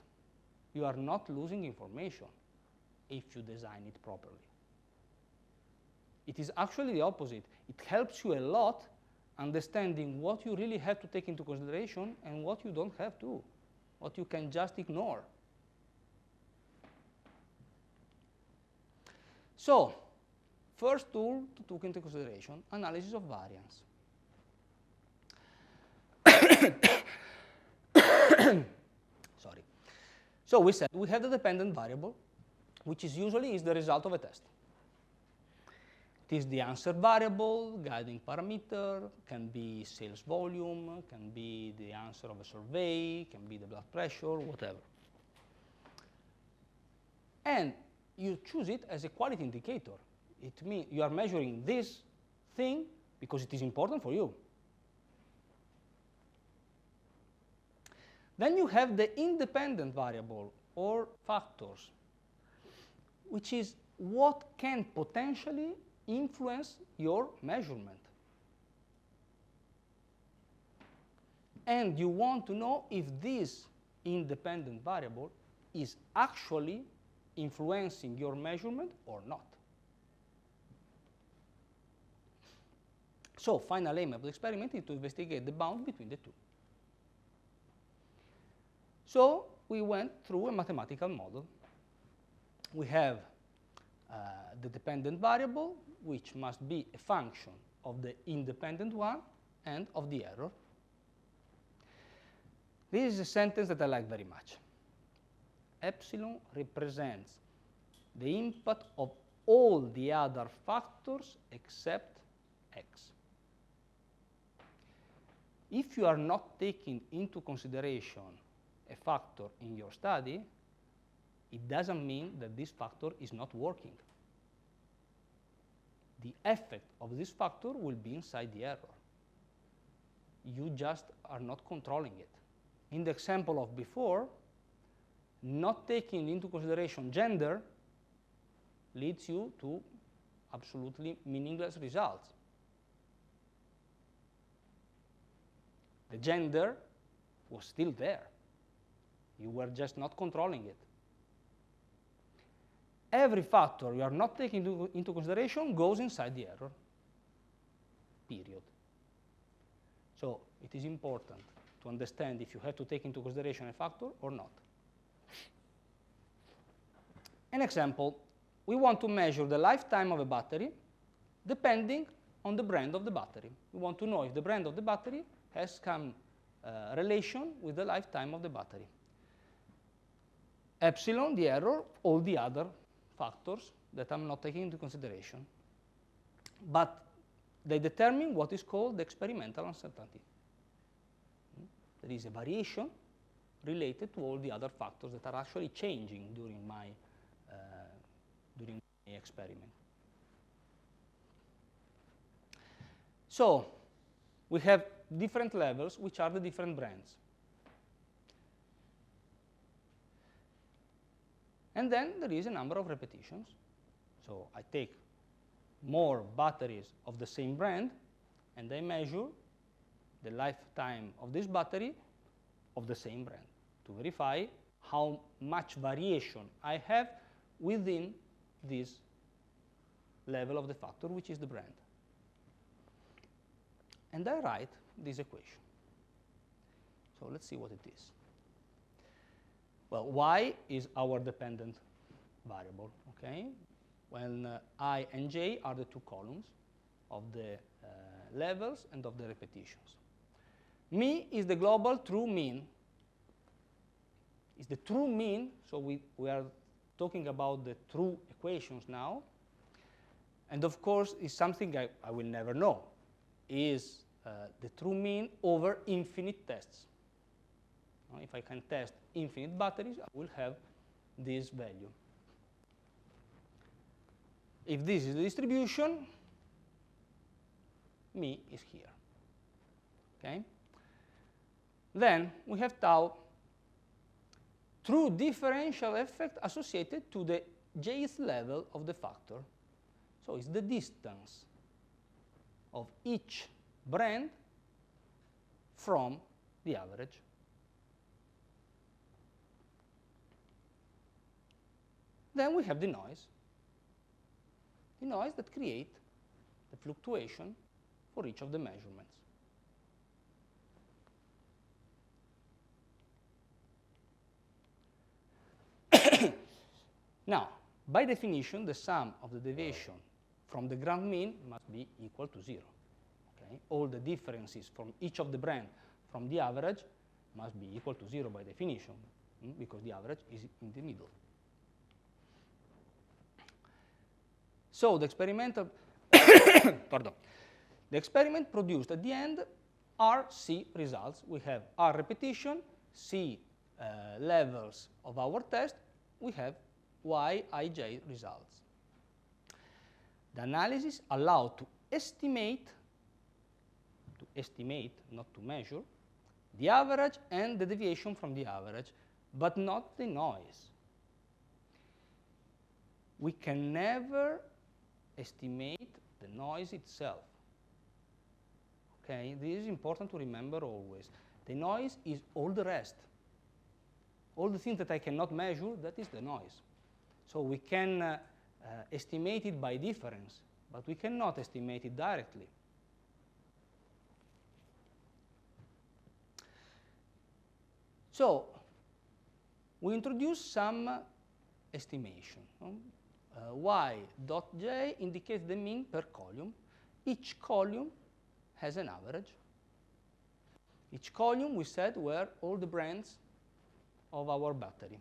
You are not losing information if you design it properly. It is actually the opposite. It helps you a lot understanding what you really have to take into consideration and what you don't have to, what you can just ignore. So, first tool to take into consideration, analysis of variance. Sorry. So we said we have the dependent variable, which is usually the result of a test. It is the answer variable, guiding parameter, can be sales volume, can be the answer of a survey, can be the blood pressure, whatever. And you choose it as a quality indicator. It means you are measuring this thing because it is important for you. Then you have the independent variable or factors, which is what can potentially influence your measurement. And you want to know if this independent variable is actually influencing your measurement or not. So, final aim of the experiment is to investigate the bound between the two. So, we went through a mathematical model. We have the dependent variable, which must be a function of the independent one and of the error. This is a sentence that I like very much. Epsilon represents the impact of all the other factors except x. If you are not taking into consideration a factor in your study, it doesn't mean that this factor is not working. The effect of this factor will be inside the error. You just are not controlling it. In the example of before, not taking into consideration gender leads you to absolutely meaningless results. The gender was still there. You were just not controlling it. Every factor you are not taking into consideration goes inside the error, period. So it is important to understand if you have to take into consideration a factor or not. An example, we want to measure the lifetime of a battery depending on the brand of the battery. We want to know if the brand of the battery has some relation with the lifetime of the battery. Epsilon, the error, all the other factors that I'm not taking into consideration. But they determine what is called the experimental uncertainty. There is a variation related to all the other factors that are actually changing during my experiment. So we have different levels, which are the different brands. And then there is a number of repetitions. So I take more batteries of the same brand, and I measure the lifetime of this battery of the same brand to verify how much variation I have within this level of the factor, which is the brand. And I write this equation. So let's see what it is. Well, y is our dependent variable, okay? When I and j are the two columns of the levels and of the repetitions. Mi is the global true mean. It's the true mean, so we are talking about the true equations now. And of course, it's something I will never know, is the true mean over infinite tests. If I can test infinite batteries, I will have this value. If this is the distribution, mi is here. Okay? Then we have tau, true differential effect associated to the jth level of the factor. So it's the distance of each brand from the average. Then we have the noise that creates the fluctuation for each of the measurements. Now, by definition, the sum of the deviation from the ground mean must be equal to 0. Okay? All the differences from each of the brand from the average must be equal to 0 by definition, because the average is in the middle. So the experimental pardon, the experiment produced at the end are C results. We have R repetition, C levels of our test, we have Y, IJ results. The analysis allowed to estimate, not to measure, the average and the deviation from the average, but not the noise. We can never estimate the noise itself. Okay, this is important to remember always. The noise is all the rest. All the things that I cannot measure, that is the noise. So we can estimate it by difference, but we cannot estimate it directly. So we introduce some estimation. Y dot j indicates the mean per column. Each column has an average. Each column, we said, were all the brands of our battery.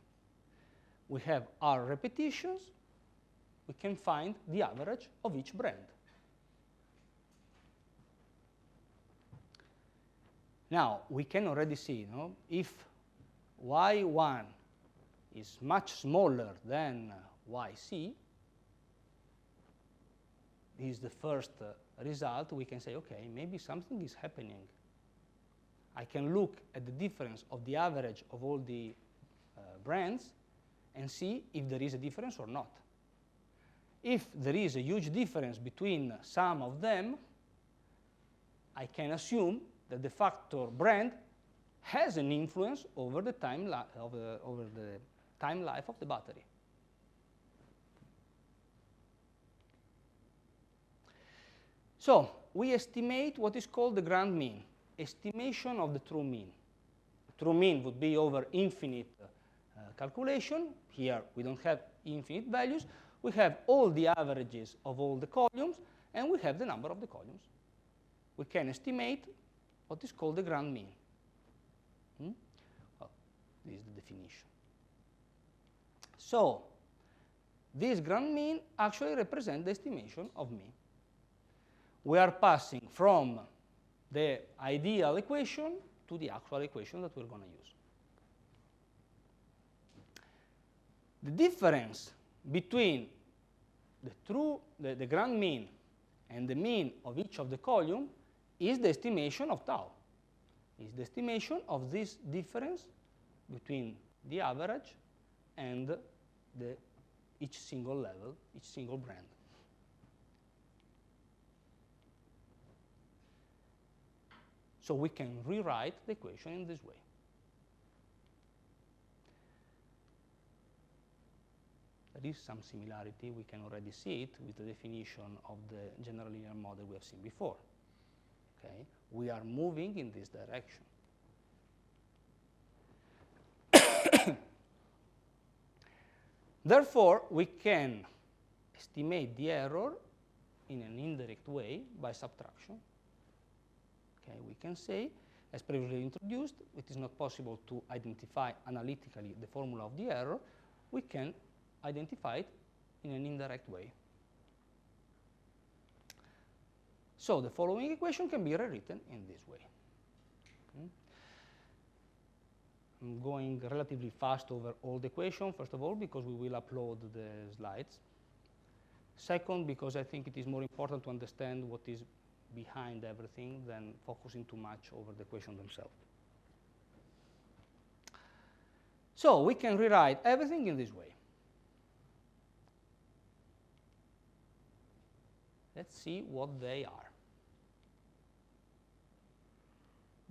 We have our repetitions. We can find the average of each brand. Now, we can already see, if y1 is much smaller than yc, this is the first result, we can say, okay, maybe something is happening. I can look at the difference of the average of all the brands and see if there is a difference or not. If there is a huge difference between some of them, I can assume that the factor brand has an influence over the time life of the battery. So we estimate what is called the grand mean, estimation of the true mean. True mean would be over infinite calculation. Here we don't have infinite values. We have all the averages of all the columns, and we have the number of the columns. We can estimate what is called the grand mean. Well, this is the definition. So this grand mean actually represents the estimation of mean. We are passing from the ideal equation to the actual equation that we're going to use. The difference between the grand mean and the mean of each of the columns is the estimation of tau. Is the estimation of this difference between the average and each single level, each single brand. So we can rewrite the equation in this way. There is some similarity. We can already see it with the definition of the general linear model we have seen before. Okay? We are moving in this direction. Therefore, we can estimate the error in an indirect way by subtraction. Okay, we can say, as previously introduced, it is not possible to identify analytically the formula of the error. We can identify it in an indirect way. So the following equation can be rewritten in this way. I'm going relatively fast over all the equations, first of all, because we will upload the slides. Second, because I think it is more important to understand what is behind everything than focusing too much over the equations themselves. So we can rewrite everything in this way. Let's see what they are.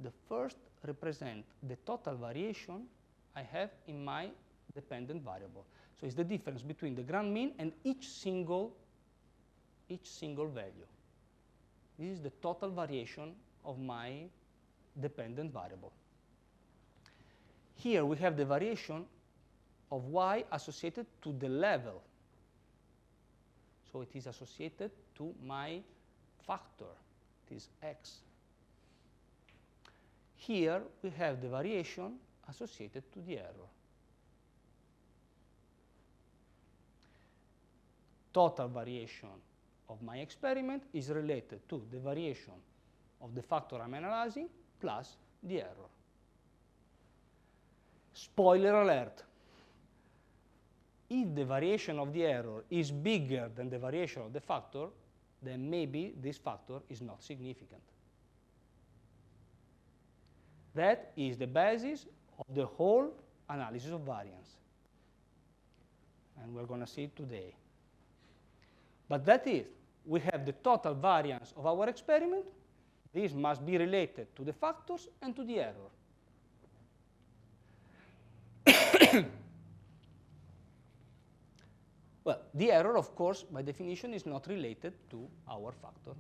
The first represents the total variation I have in my dependent variable. So it's the difference between the grand mean and each single value. This is the total variation of my dependent variable. Here we have the variation of y associated to the level. So it is associated to my factor. It is x. Here we have the variation associated to the error. Total variation of my experiment is related to the variation of the factor I'm analyzing plus the error. Spoiler alert. If the variation of the error is bigger than the variation of the factor, then maybe this factor is not significant. That is the basis of the whole analysis of variance. And we're going to see it today. But that is, we have the total variance of our experiment. This must be related to the factors and to the error. Well, the error, of course, by definition, is not related to our factor.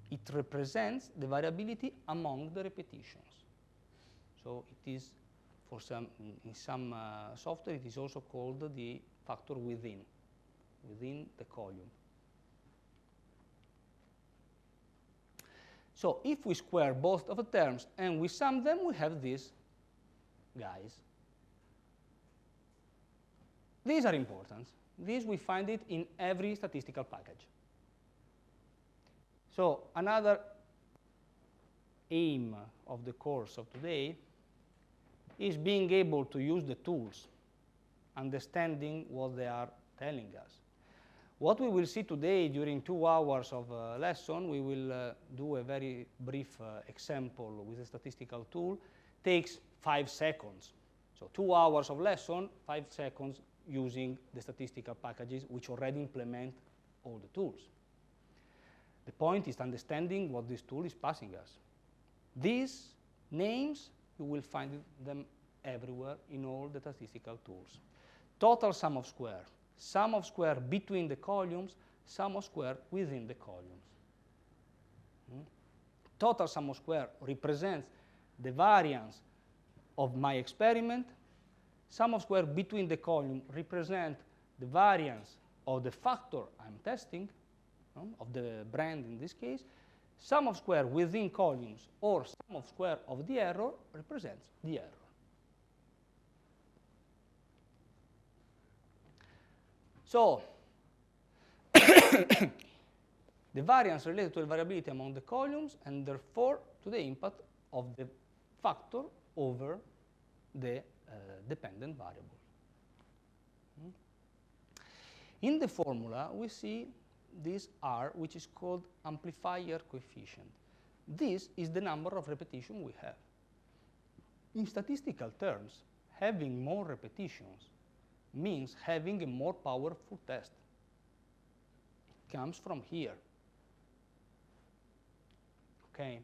It represents the variability among the repetitions. So it is, in some software, it is also called the factor within the column. So if we square both of the terms and we sum them, we have these guys. These are important. These we find it in every statistical package. So another aim of the course of today is being able to use the tools, understanding what they are telling us. What we will see today during 2 hours of lesson, we will do a very brief example with a statistical tool. Takes 5 seconds. So 2 hours of lesson, 5 seconds using the statistical packages which already implement all the tools. The point is understanding what this tool is passing us. These names, you will find them everywhere in all the statistical tools. Total sum of square between the columns, sum of square within the columns. Total sum of square represents the variance of my experiment. Sum of square between the columns represent the variance of the factor I'm testing, of the brand in this case. Sum of square within columns or sum of square of the error represents the error. So the variance related to the variability among the columns and therefore to the impact of the factor over the dependent variable. In the formula, we see this R, which is called amplifier coefficient. This is the number of repetitions we have. In statistical terms, having more repetitions means having a more powerful test. It comes from here. Okay.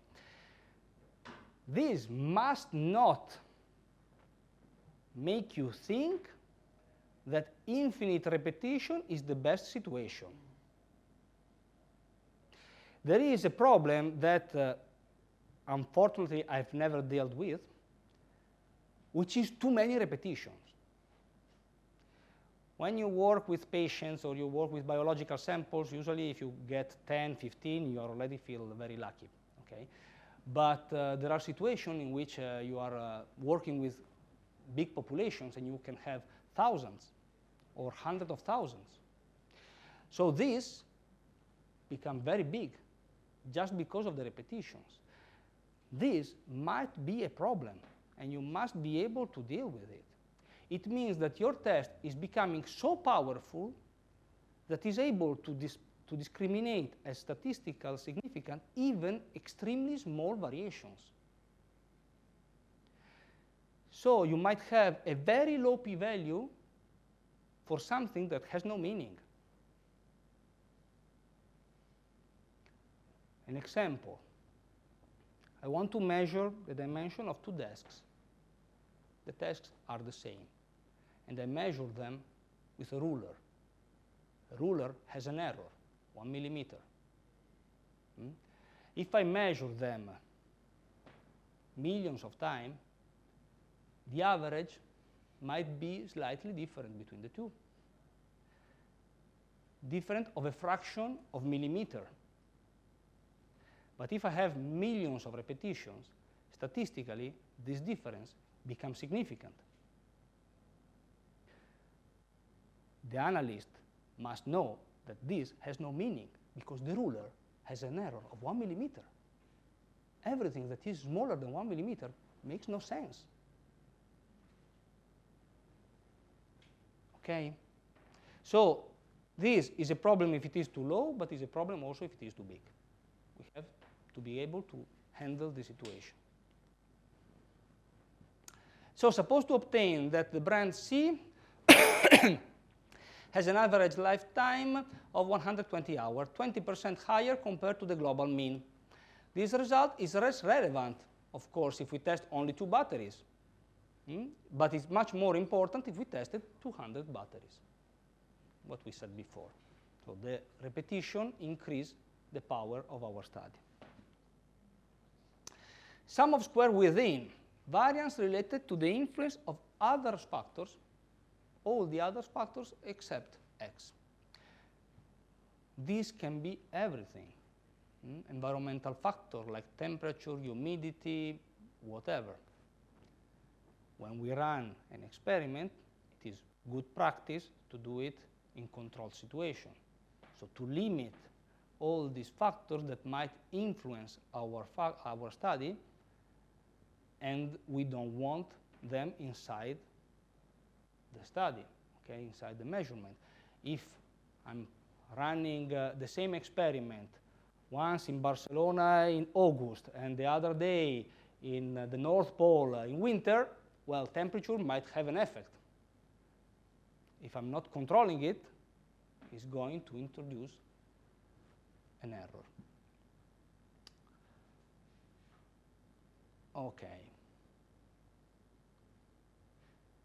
This must not make you think that infinite repetition is the best situation. There is a problem that, unfortunately, I've never dealt with, which is too many repetitions. When you work with patients or you work with biological samples, usually if you get 10, 15, you already feel very lucky. Okay? But there are situations in which you are working with big populations and you can have thousands or hundreds of thousands. So these become very big just because of the repetitions. This might be a problem, and you must be able to deal with it. It means that your test is becoming so powerful that is able to discriminate as statistical significant even extremely small variations. So you might have a very low p-value for something that has no meaning. An example. I want to measure the dimension of 2 desks. The desks are the same. And I measure them with a ruler. A ruler has an error, 1 millimeter. If I measure them millions of times, the average might be slightly different between the two. Different of a fraction of millimeter. But if I have millions of repetitions, statistically, this difference becomes significant. The analyst must know that this has no meaning because the ruler has an error of 1 millimeter. Everything that is smaller than 1 millimeter makes no sense. Okay? So this is a problem if it is too low, but it's a problem also if it is too big. We have to be able to handle the situation. So suppose to obtain that the brand C has an average lifetime of 120 hours, 20% higher compared to the global mean. This result is less relevant, of course, if we test only 2 batteries. But it's much more important if we tested 200 batteries, what we said before. So the repetition increases the power of our study. Sum of square within, variance related to the influence of other factors, all the other factors except x. This can be everything. environmental factor like temperature, humidity, whatever. When we run an experiment, it is good practice to do it in controlled situation. So to limit all these factors that might influence our study, and we don't want them inside the study, okay, inside the measurement. If I'm running the same experiment once in Barcelona in August and the other day in the North Pole in winter, well, temperature might have an effect. If I'm not controlling it, it's going to introduce an error. Okay.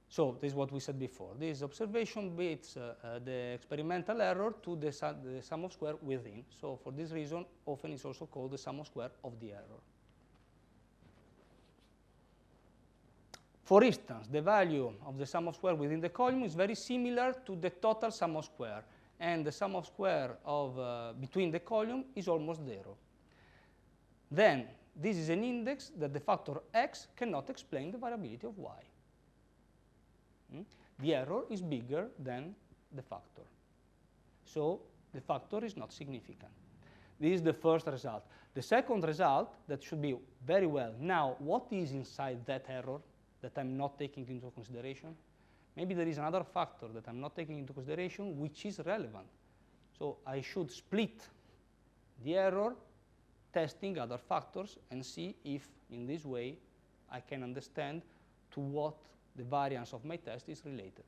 So this is what we said before. This observation beats the experimental error to the sum of square within. So for this reason, often it's also called the sum of square of the error. For instance, the value of the sum of square within the column is very similar to the total sum of square, and the sum of square of between the column is almost 0. Then this is an index that the factor x cannot explain the variability of y. The error is bigger than the factor. So the factor is not significant. This is the first result. The second result, that should be very well. Now, what is inside that error that I'm not taking into consideration? Maybe there is another factor that I'm not taking into consideration which is relevant. So I should split the error, testing other factors, and see if in this way I can understand to what the variance of my test is related.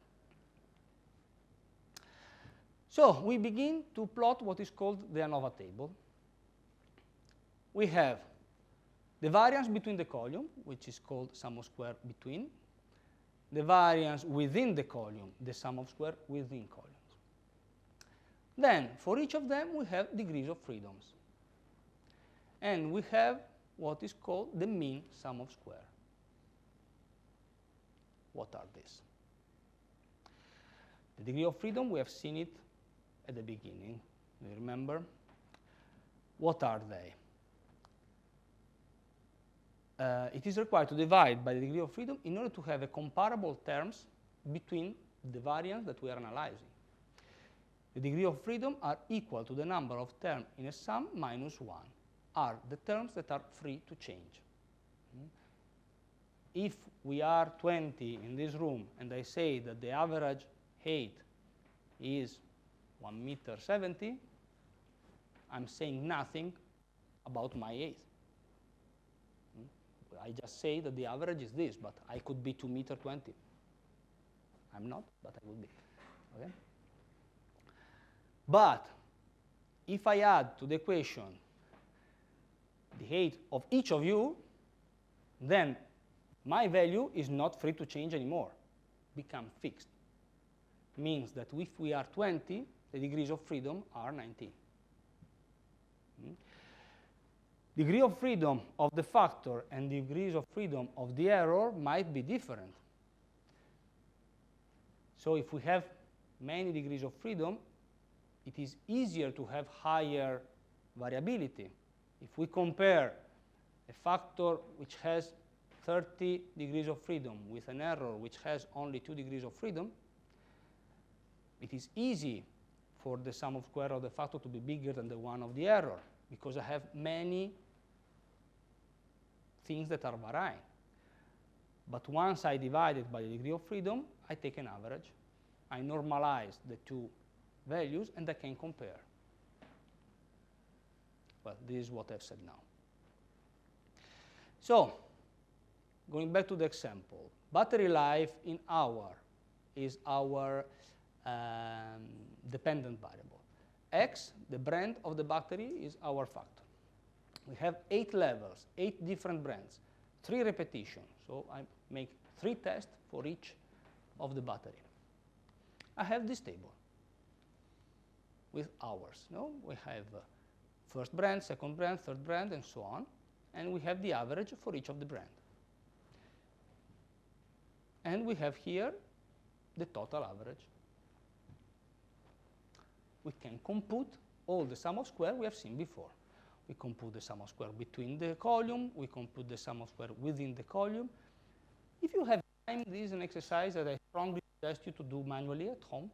So we begin to plot what is called the Anova Table. We have the variance between the column, which is called sum of square between, the variance within the column, the sum of square within columns. Then, for each of them, we have degrees of freedoms. And we have what is called the mean sum of square. What are these? The degree of freedom, we have seen it at the beginning. Do you remember? What are they? It is required to divide by the degree of freedom in order to have a comparable terms between the variance that we are analyzing. The degree of freedom are equal to the number of terms in a sum minus 1, are the terms that are free to change. If we are 20 in this room and I say that the average height is 1.70 meters, I'm saying nothing about my height. I just say that the average is this, but I could be 2.20 meters. I'm not, but I would be. Okay? But if I add to the equation the height of each of you, then my value is not free to change anymore, become fixed. Means that if we are 20, the degrees of freedom are 19. Degree of freedom of the factor and degrees of freedom of the error might be different. So if we have many degrees of freedom, it is easier to have higher variability. If we compare a factor which has 30 degrees of freedom with an error which has only 2 degrees of freedom, it is easy for the sum of square of the factor to be bigger than the one of the error, because I have many things that are varying. But once I divide it by the degree of freedom, I take an average. I normalize the two values, and I can compare. Well, this is what I've said now. So, going back to the example, battery life in hour is our dependent variable. X, the brand of the battery, is our factor. We have 8 levels, 8 different brands, 3 repetitions. So I make 3 tests for each of the battery. I have this table with hours. No? We have first brand, second brand, third brand, and so on. And we have the average for each of the brand. And we have here the total average. We can compute all the sum of square we have seen before. we compute the sum of square between the column, we compute the sum of square within the column. If you have time, this is an exercise that I strongly suggest you to do manually at home.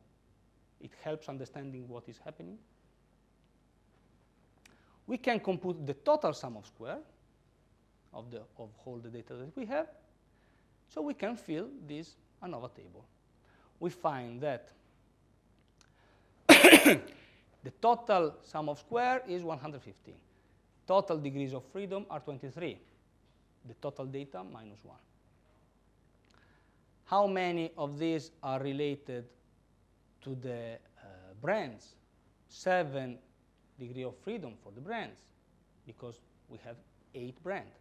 It helps understanding what is happening. We can compute the total sum of square of all the data that we have. So we can fill this Anova table. We find that the total sum of square is 115. Total degrees of freedom are 23. The total data minus 1. How many of these are related to the brands? 7 degree of freedom for the brands, because we have 8 brands.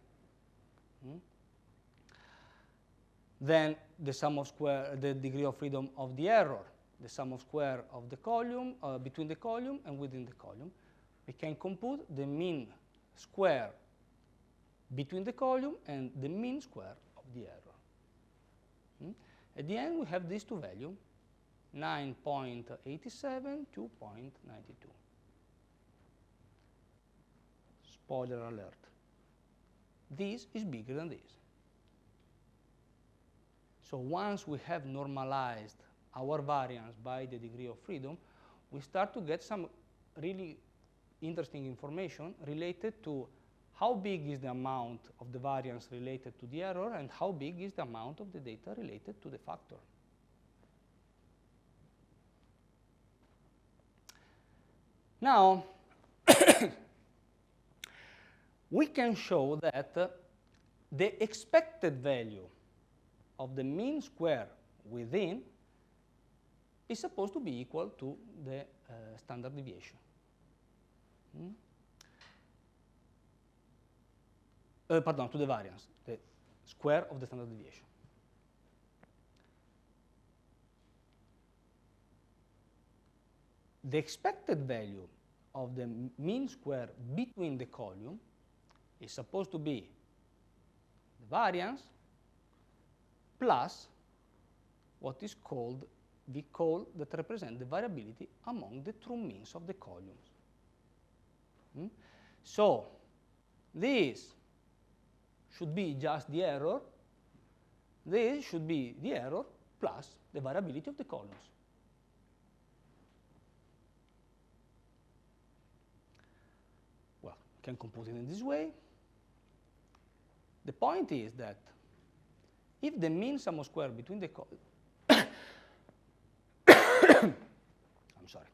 Then the sum of square, the degree of freedom of the error, the sum of square of the column, between the column and within the column. We can compute the mean square between the column and the mean square of the error. At the end, we have these two values, 9.87, 2.92. Spoiler alert. This is bigger than this. So once we have normalized our variance by the degree of freedom, we start to get some really interesting information related to how big is the amount of the variance related to the error and how big is the amount of the data related to the factor. Now, we can show that the expected value of the mean square within is supposed to be equal to the standard deviation. Pardon, to the variance, the square of the standard deviation. The expected value of the mean square between the column is supposed to be the variance plus what is called the call that represents the variability among the true means of the columns. So this should be just the error. This should be the error plus the variability of the columns. Well, we can compute it in this way. The point is that if the mean sum of square between the columns I'm sorry.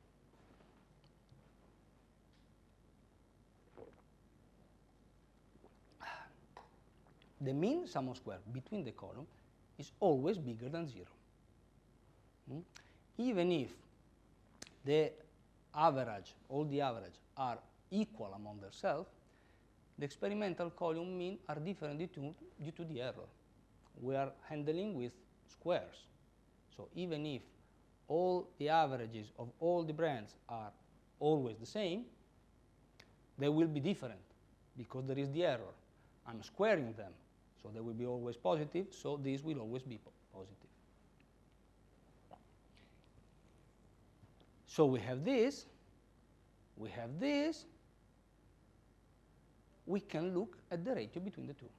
The mean sum of square between the columns is always bigger than 0. Even if the average, all the average are equal among themselves, the experimental column mean are different due to the error. We are handling with squares. So even if all the averages of all the brands are always the same, they will be different because there is the error. I'm squaring them, so they will be always positive, so this will always be positive. So we have this, we have this. We can look at the ratio between the two.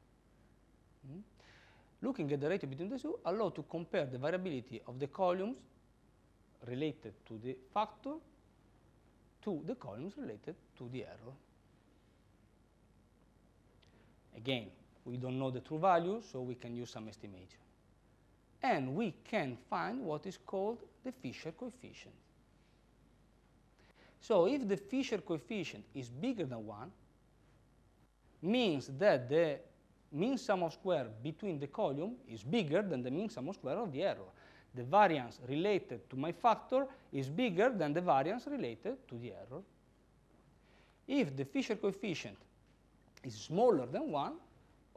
Looking at the ratio between the two allows to compare the variability of the columns related to the factor to the columns related to the error. Again, we don't know the true value, so we can use some estimation. And we can find what is called the Fisher coefficient. So if the Fisher coefficient is bigger than 1, means that the mean sum of square between the column is bigger than the mean sum of square of the error. The variance related to my factor is bigger than the variance related to the error. If the Fisher coefficient is smaller than 1,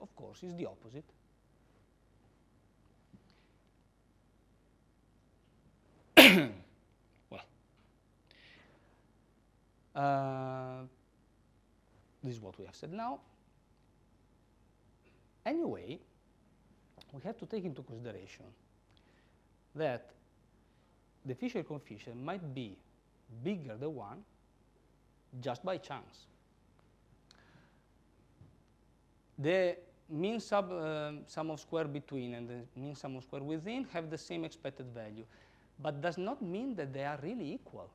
of course, is the opposite. Well, this is what we have said now. Anyway, we have to take into consideration that the Fisher coefficient might be bigger than 1 just by chance. the mean sum of square between and the mean sum of square within have the same expected value, but does not mean that they are really equal.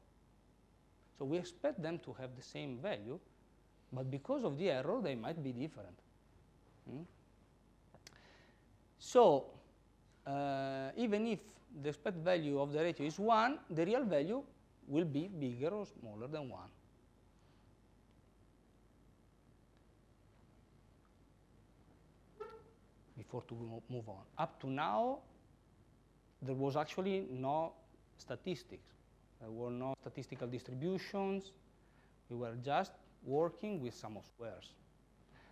So we expect them to have the same value, but because of the error, they might be different. So even if the expected value of the ratio is 1, the real value will be bigger or smaller than 1. Before to move on. Up to now, there was actually no statistics. There were no statistical distributions. We were just working with sum of squares.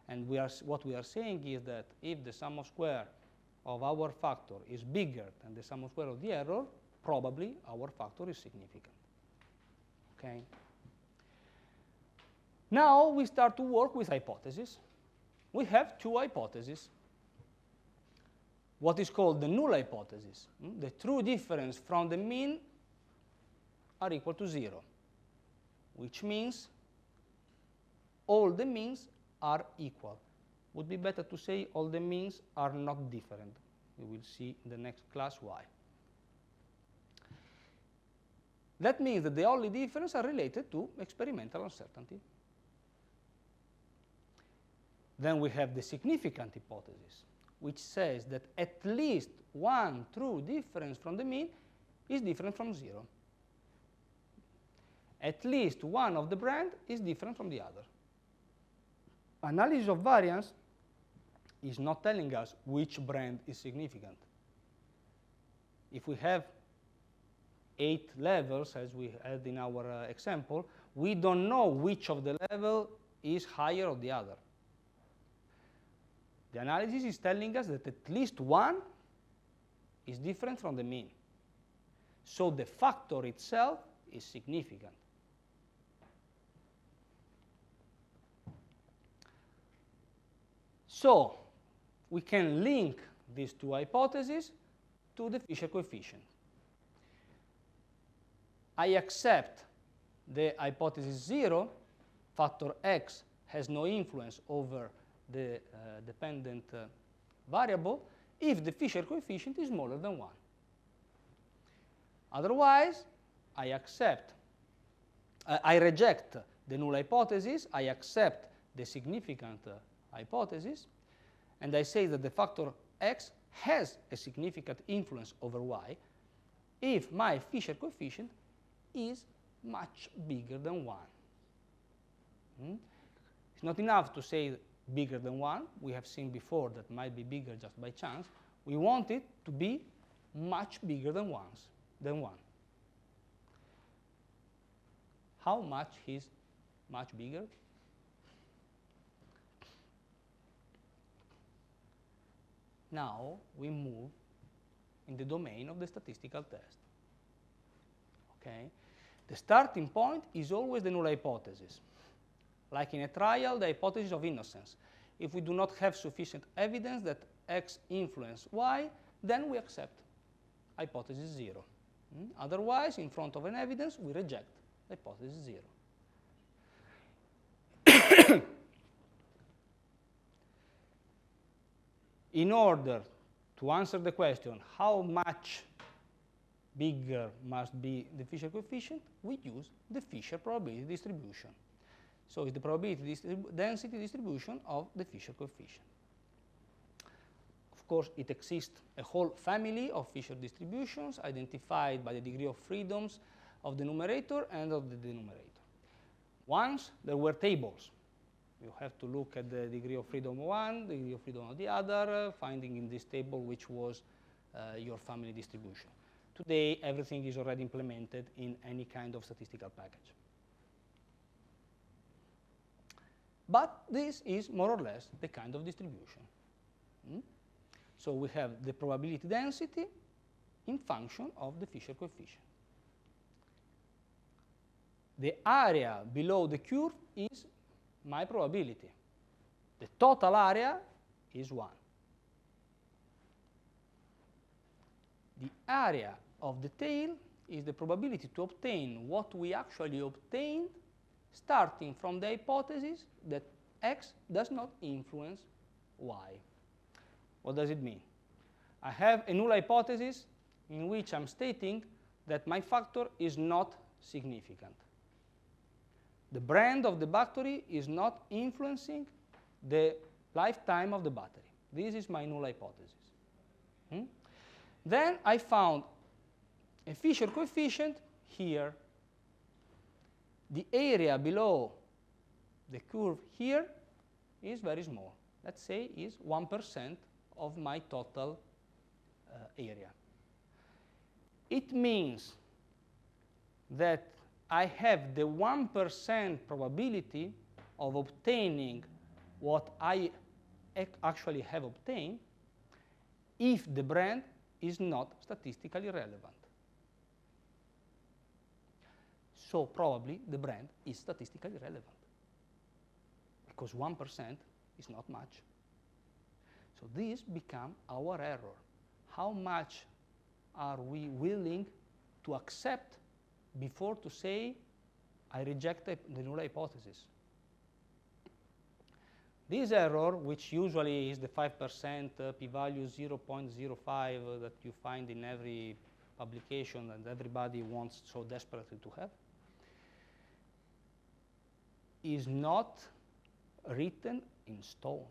And what we are saying is that if the sum of square of our factor is bigger than the sum of square of the error, probably our factor is significant. Okay. Now we start to work with hypotheses. We have two hypotheses. What is called the null hypothesis. The true difference from the mean are equal to 0, which means all the means are equal. Would be better to say all the means are not different. We will see in the next class why. That means that the only difference are related to experimental uncertainty. Then we have the significant hypothesis, which says that at least one true difference from the mean is different from 0. At least one of the brand is different from the other. Analysis of variance is not telling us which brand is significant. If we have 8 levels, as we had in our example, we don't know which of the level is higher or the other. The analysis is telling us that at least one is different from the mean. So the factor itself is significant. So we can link these two hypotheses to the Fisher coefficient. I accept the hypothesis 0, factor x has no influence over the dependent variable if the Fisher coefficient is smaller than 1. Otherwise, I reject the null hypothesis, I accept the significant hypothesis, and I say that the factor x has a significant influence over y if my Fisher coefficient is much bigger than 1. It's not enough to say bigger than 1. We have seen before that might be bigger just by chance. We want it to be much bigger than 1. How much is much bigger? Now we move in the domain of the statistical test. Okay? The starting point is always the null hypothesis. Like in a trial, the hypothesis of innocence. If we do not have sufficient evidence that x influences y, then we accept hypothesis 0. Otherwise, in front of an evidence, we reject hypothesis 0. In order to answer the question, how much bigger must be the Fisher coefficient, we use the Fisher probability distribution. So it's the probability density distribution of the Fisher coefficient. Of course, it exists a whole family of Fisher distributions identified by the degree of freedoms of the numerator and of the denominator. Once there were tables. You have to look at the degree of freedom of one, the degree of freedom of the other, finding in this table which was your family distribution. Today, everything is already implemented in any kind of statistical package. But this is more or less the kind of distribution. So we have the probability density in function of the Fisher coefficient. The area below the curve is my probability. The total area is 1. The area of the tail is the probability to obtain what we actually obtained starting from the hypothesis that x does not influence y. What does it mean? I have a null hypothesis in which I'm stating that my factor is not significant. The brand of the battery is not influencing the lifetime of the battery. This is my null hypothesis. Then I found a Fisher coefficient here. The area below the curve here is very small. Let's say is 1% of my total area. It means that I have the 1% probability of obtaining what I actually have obtained if the brand is not statistically relevant. So probably the brand is statistically relevant, because 1% is not much. So this becomes our error. How much are we willing to accept before to say, I reject the null hypothesis? This error, which usually is the 5% p-value 0.05 that you find in every publication and everybody wants so desperately to have, is not written in stone.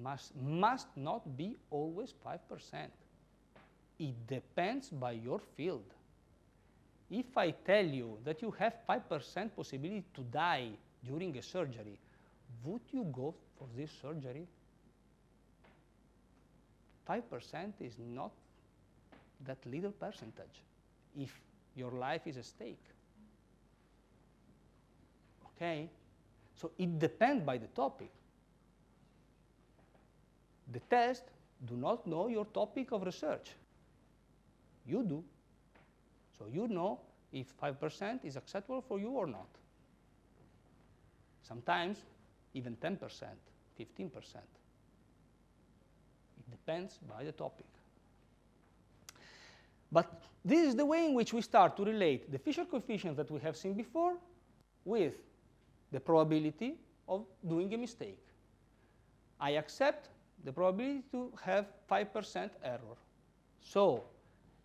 Must not be always 5%. It depends by your field. If I tell you that you have 5% possibility to die during a surgery, would you go for this surgery? 5% is not that little percentage if your life is at stake. Okay? So it depends by the topic. The test do not know your topic of research. You do. So you know if 5% is acceptable for you or not. Sometimes even 10%, 15%. It depends by the topic. But this is the way in which we start to relate the Fisher coefficient that we have seen before with the probability of doing a mistake. I accept the probability to have 5% error. So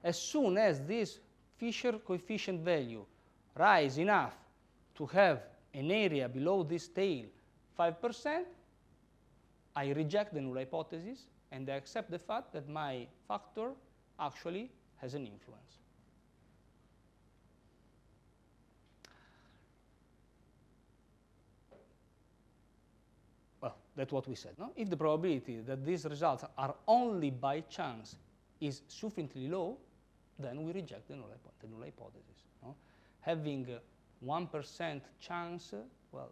as soon as this Fisher coefficient value rise enough to have an area below this tail 5%, I reject the null hypothesis and I accept the fact that my factor actually has an influence. Well, that's what we said. No? If the probability that these results are only by chance is sufficiently low, then we reject the null hypothesis. No? Having 1% chance, well,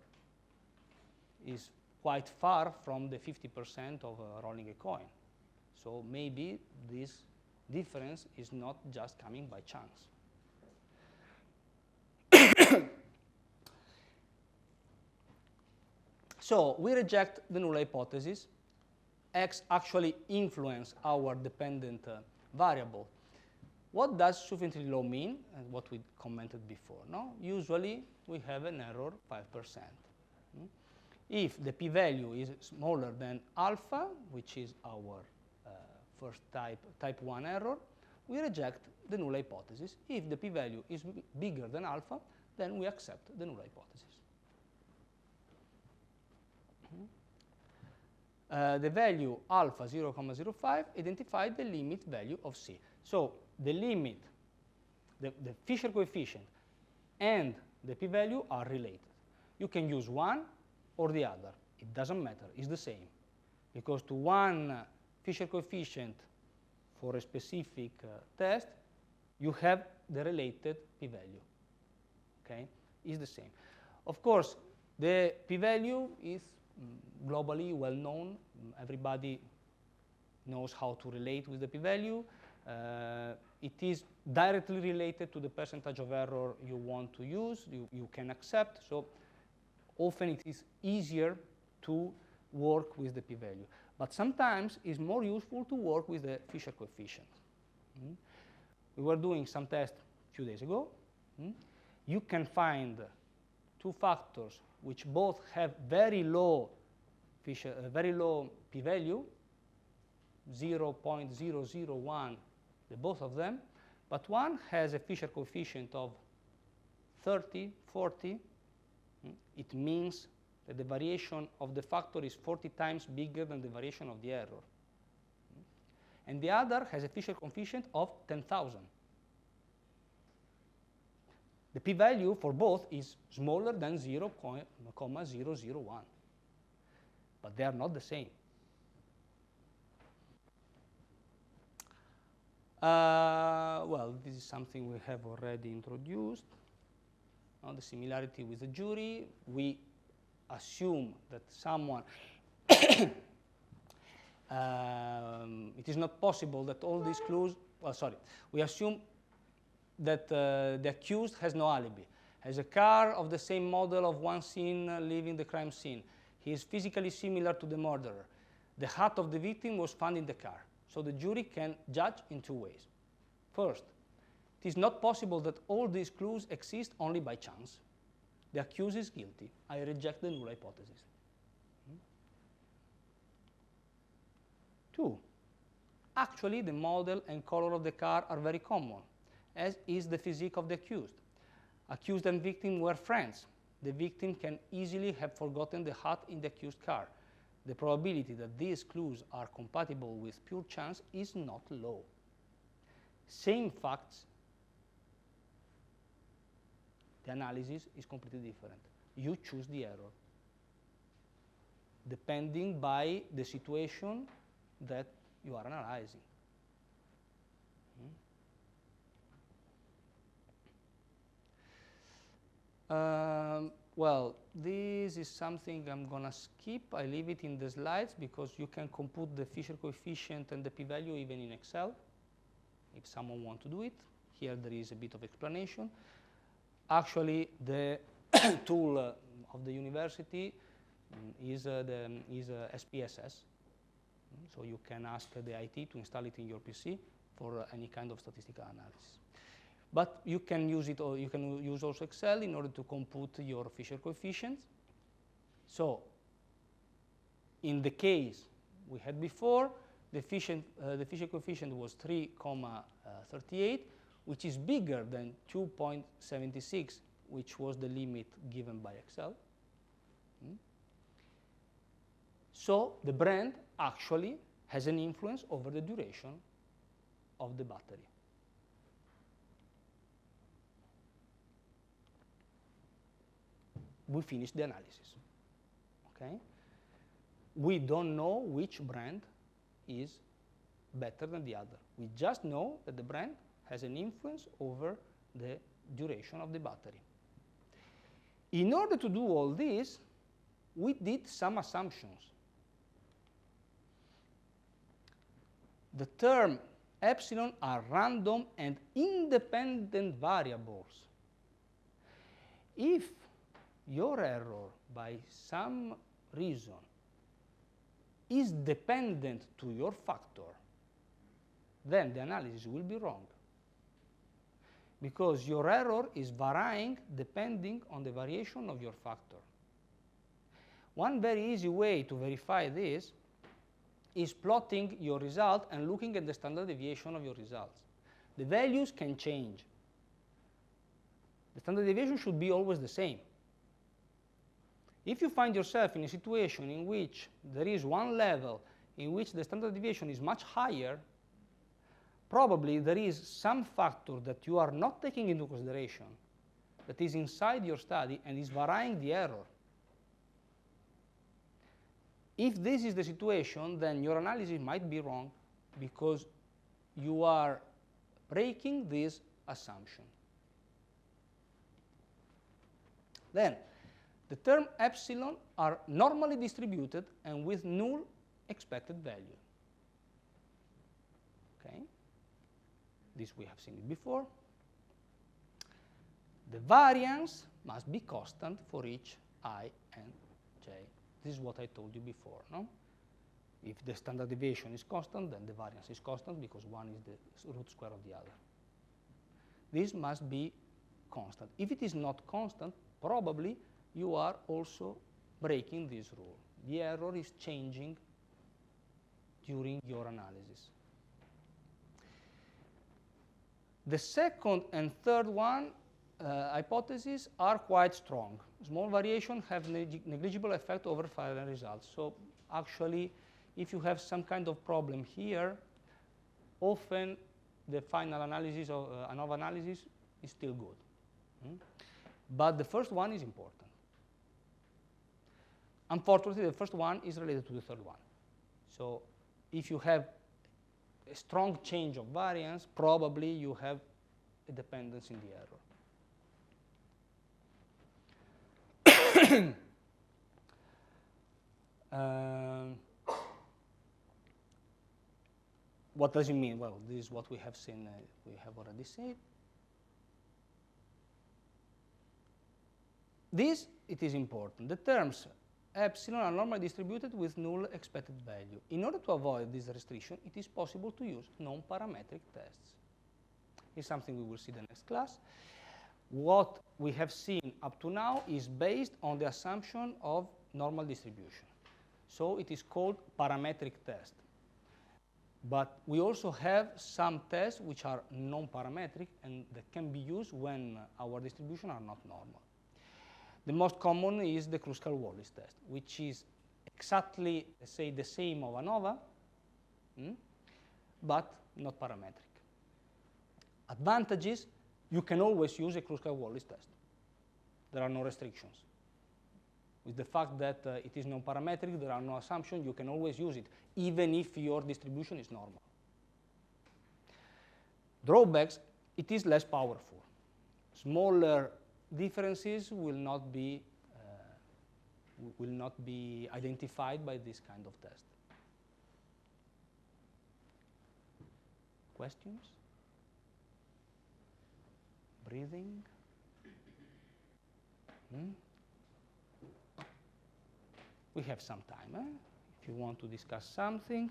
is quite far from the 50% of rolling a coin. So maybe this difference is not just coming by chance. So we reject the null hypothesis. X actually influence our dependent variable. What does sufficiently low mean? And what we commented before. No? Usually we have an error 5%. If the p-value is smaller than alpha, which is our first type 1 error, we reject the null hypothesis. If the p-value is bigger than alpha, then we accept the null hypothesis. The value alpha 0,05 identified the limit value of C. So the limit, the Fisher coefficient, and the p-value are related. You can use one or the other. It doesn't matter. It's the same. Because to one Fisher coefficient for a specific test, you have the related p-value. Okay? It's the same. Of course, the p-value is globally well known. Everybody knows how to relate with the p-value. It is directly related to the percentage of error you want to use, you can accept. So often it is easier to work with the p-value. But sometimes it's more useful to work with the Fisher coefficient. We were doing some tests a few days ago. You can find two factors which both have very low very low p-value, 0.001, the both of them, but one has a Fisher coefficient of 30, 40. It means that the variation of the factor is 40 times bigger than the variation of the error. And the other has a Fisher coefficient of 10,000. The p-value for both is smaller than 0.001, but they are not the same. Well, this is something we have already introduced. The similarity with the jury. We assume that someone, it is not possible that all these clues, we assume that the accused has no alibi, has a car of the same model of one scene leaving the crime scene. He is physically similar to the murderer. The hat of the victim was found in the car. So the jury can judge in two ways. First, it is not possible that all these clues exist only by chance. The accused is guilty. I reject the null hypothesis. 2, actually the model and color of the car are very common, as is the physique of the accused. Accused and victim were friends. The victim can easily have forgotten the hat in the accused car. The probability that these clues are compatible with pure chance is not low. Same facts, the analysis is completely different. You choose the error, depending by the situation that you are analyzing. Well, this is something I'm going to skip. I leave it in the slides because you can compute the Fisher coefficient and the p-value even in Excel, if someone wants to do it. Here there is a bit of explanation. Actually, the tool of the university is SPSS. So you can ask the IT to install it in your PC for any kind of statistical analysis. But you can use it, or you can use also Excel in order to compute your Fisher coefficients. So in the case we had before, the Fisher coefficient was 3,38, which is bigger than 2.76, which was the limit given by Excel. So the brand actually has an influence over the duration of the battery. We finished the analysis. Okay? We don't know which brand is better than the other. We just know that the brand has an influence over the duration of the battery. In order to do all this, we did some assumptions. The term epsilon are random and independent variables. If your error, by some reason, is dependent to your factor, then the analysis will be wrong, because your error is varying depending on the variation of your factor. One very easy way to verify this is plotting your result and looking at the standard deviation of your results. The values can change. The standard deviation should be always the same. If you find yourself in a situation in which there is one level in which the standard deviation is much higher, probably there is some factor that you are not taking into consideration that is inside your study and is varying the error. If this is the situation, then your analysis might be wrong because you are breaking this assumption. Then, the term epsilon are normally distributed and with null expected value. Okay? This we have seen it before. The variance must be constant for each I and j. This is what I told you before, no? If the standard deviation is constant, then the variance is constant because one is the root square of the other. This must be constant. If it is not constant, probably you are also breaking this rule. the error is changing during your analysis. The second and third one, hypotheses, are quite strong. Small variations have negligible effect over final results. So actually, if you have some kind of problem here, often the final analysis of Anova analysis is still good. But the first one is important. Unfortunately, the first one is related to the third one. So if you have a strong change of variance, probably you have a dependence in the error. What does it mean? Well, this is what we have seen, we have already said. This, it is important. The terms epsilon are normally distributed with null expected value. In order to avoid this restriction, it is possible to use non-parametric tests. It's something we will see in the next class. What we have seen up to now is based on the assumption of normal distribution. So it is called parametric test. But we also have some tests which are non-parametric and that can be used when our distribution are not normal. The most common is the Kruskal-Wallis test, which is exactly, say, the same of Anova, but not parametric. Advantages, you can always use a Kruskal-Wallis test. There are no restrictions. With the fact that it is non-parametric, there are no assumptions, you can always use it, even if your distribution is normal. Drawbacks, it is less powerful. Smaller differences will not be identified by this kind of test. Questions? Breathing? We have some time, if you want to discuss something.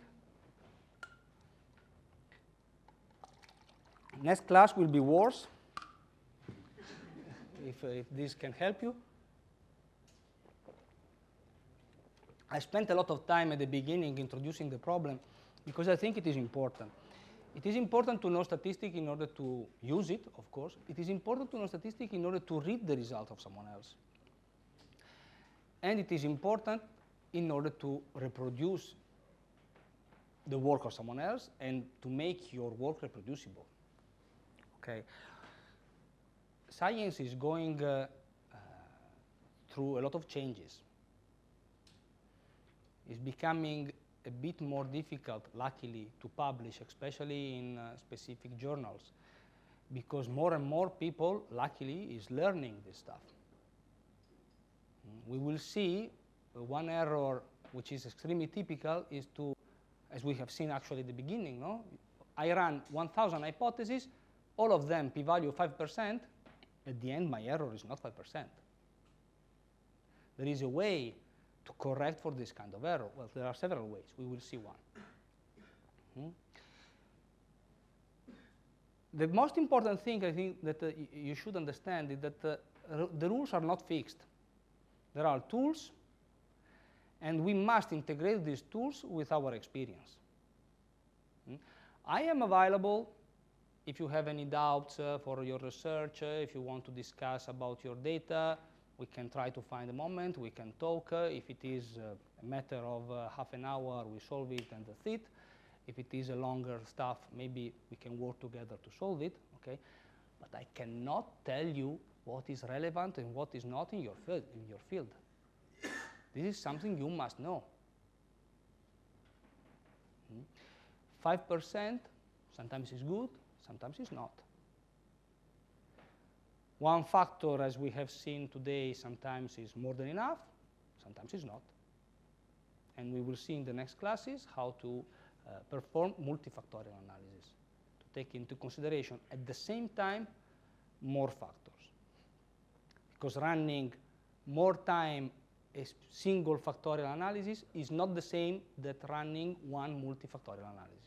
Next class will be worse, if this can help you. I spent a lot of time at the beginning introducing the problem because I think it is important. It is important to know statistics in order to use it, of course. It is important to know statistics in order to read the result of someone else. And it is important in order to reproduce the work of someone else and to make your work reproducible. Okay. Science is going through a lot of changes. It's becoming a bit more difficult, luckily, to publish, especially in specific journals, because more and more people, luckily, is learning this stuff. We will see one error which is extremely typical is to, as we have seen actually at the beginning, no? I ran 1,000 hypotheses, all of them p-value 5%. At the end, my error is not 5%. There is a way to correct for this kind of error. Well, there are several ways. We will see one. The most important thing I think that you should understand is that the rules are not fixed. There are tools, and we must integrate these tools with our experience. I am available if you have any doubts for your research, if you want to discuss about your data. We can try to find a moment, we can talk. If it is a matter of half an hour, we solve it and that's it. If it is a longer stuff, maybe we can work together to solve it, okay? But I cannot tell you what is relevant and what is not in your field. This is something you must know. 5% sometimes is good, sometimes it's not. One factor, as we have seen today, sometimes is more than enough, sometimes it's not. And we will see in the next classes how to perform multifactorial analysis, to take into consideration at the same time more factors. Because running more time a single factorial analysis is not the same that running one multifactorial analysis.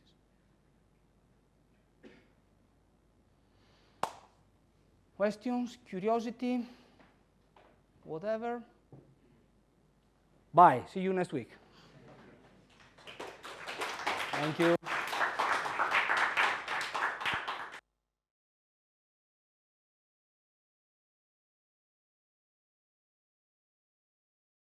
Questions, curiosity, whatever? Bye. See you next week. Thank you.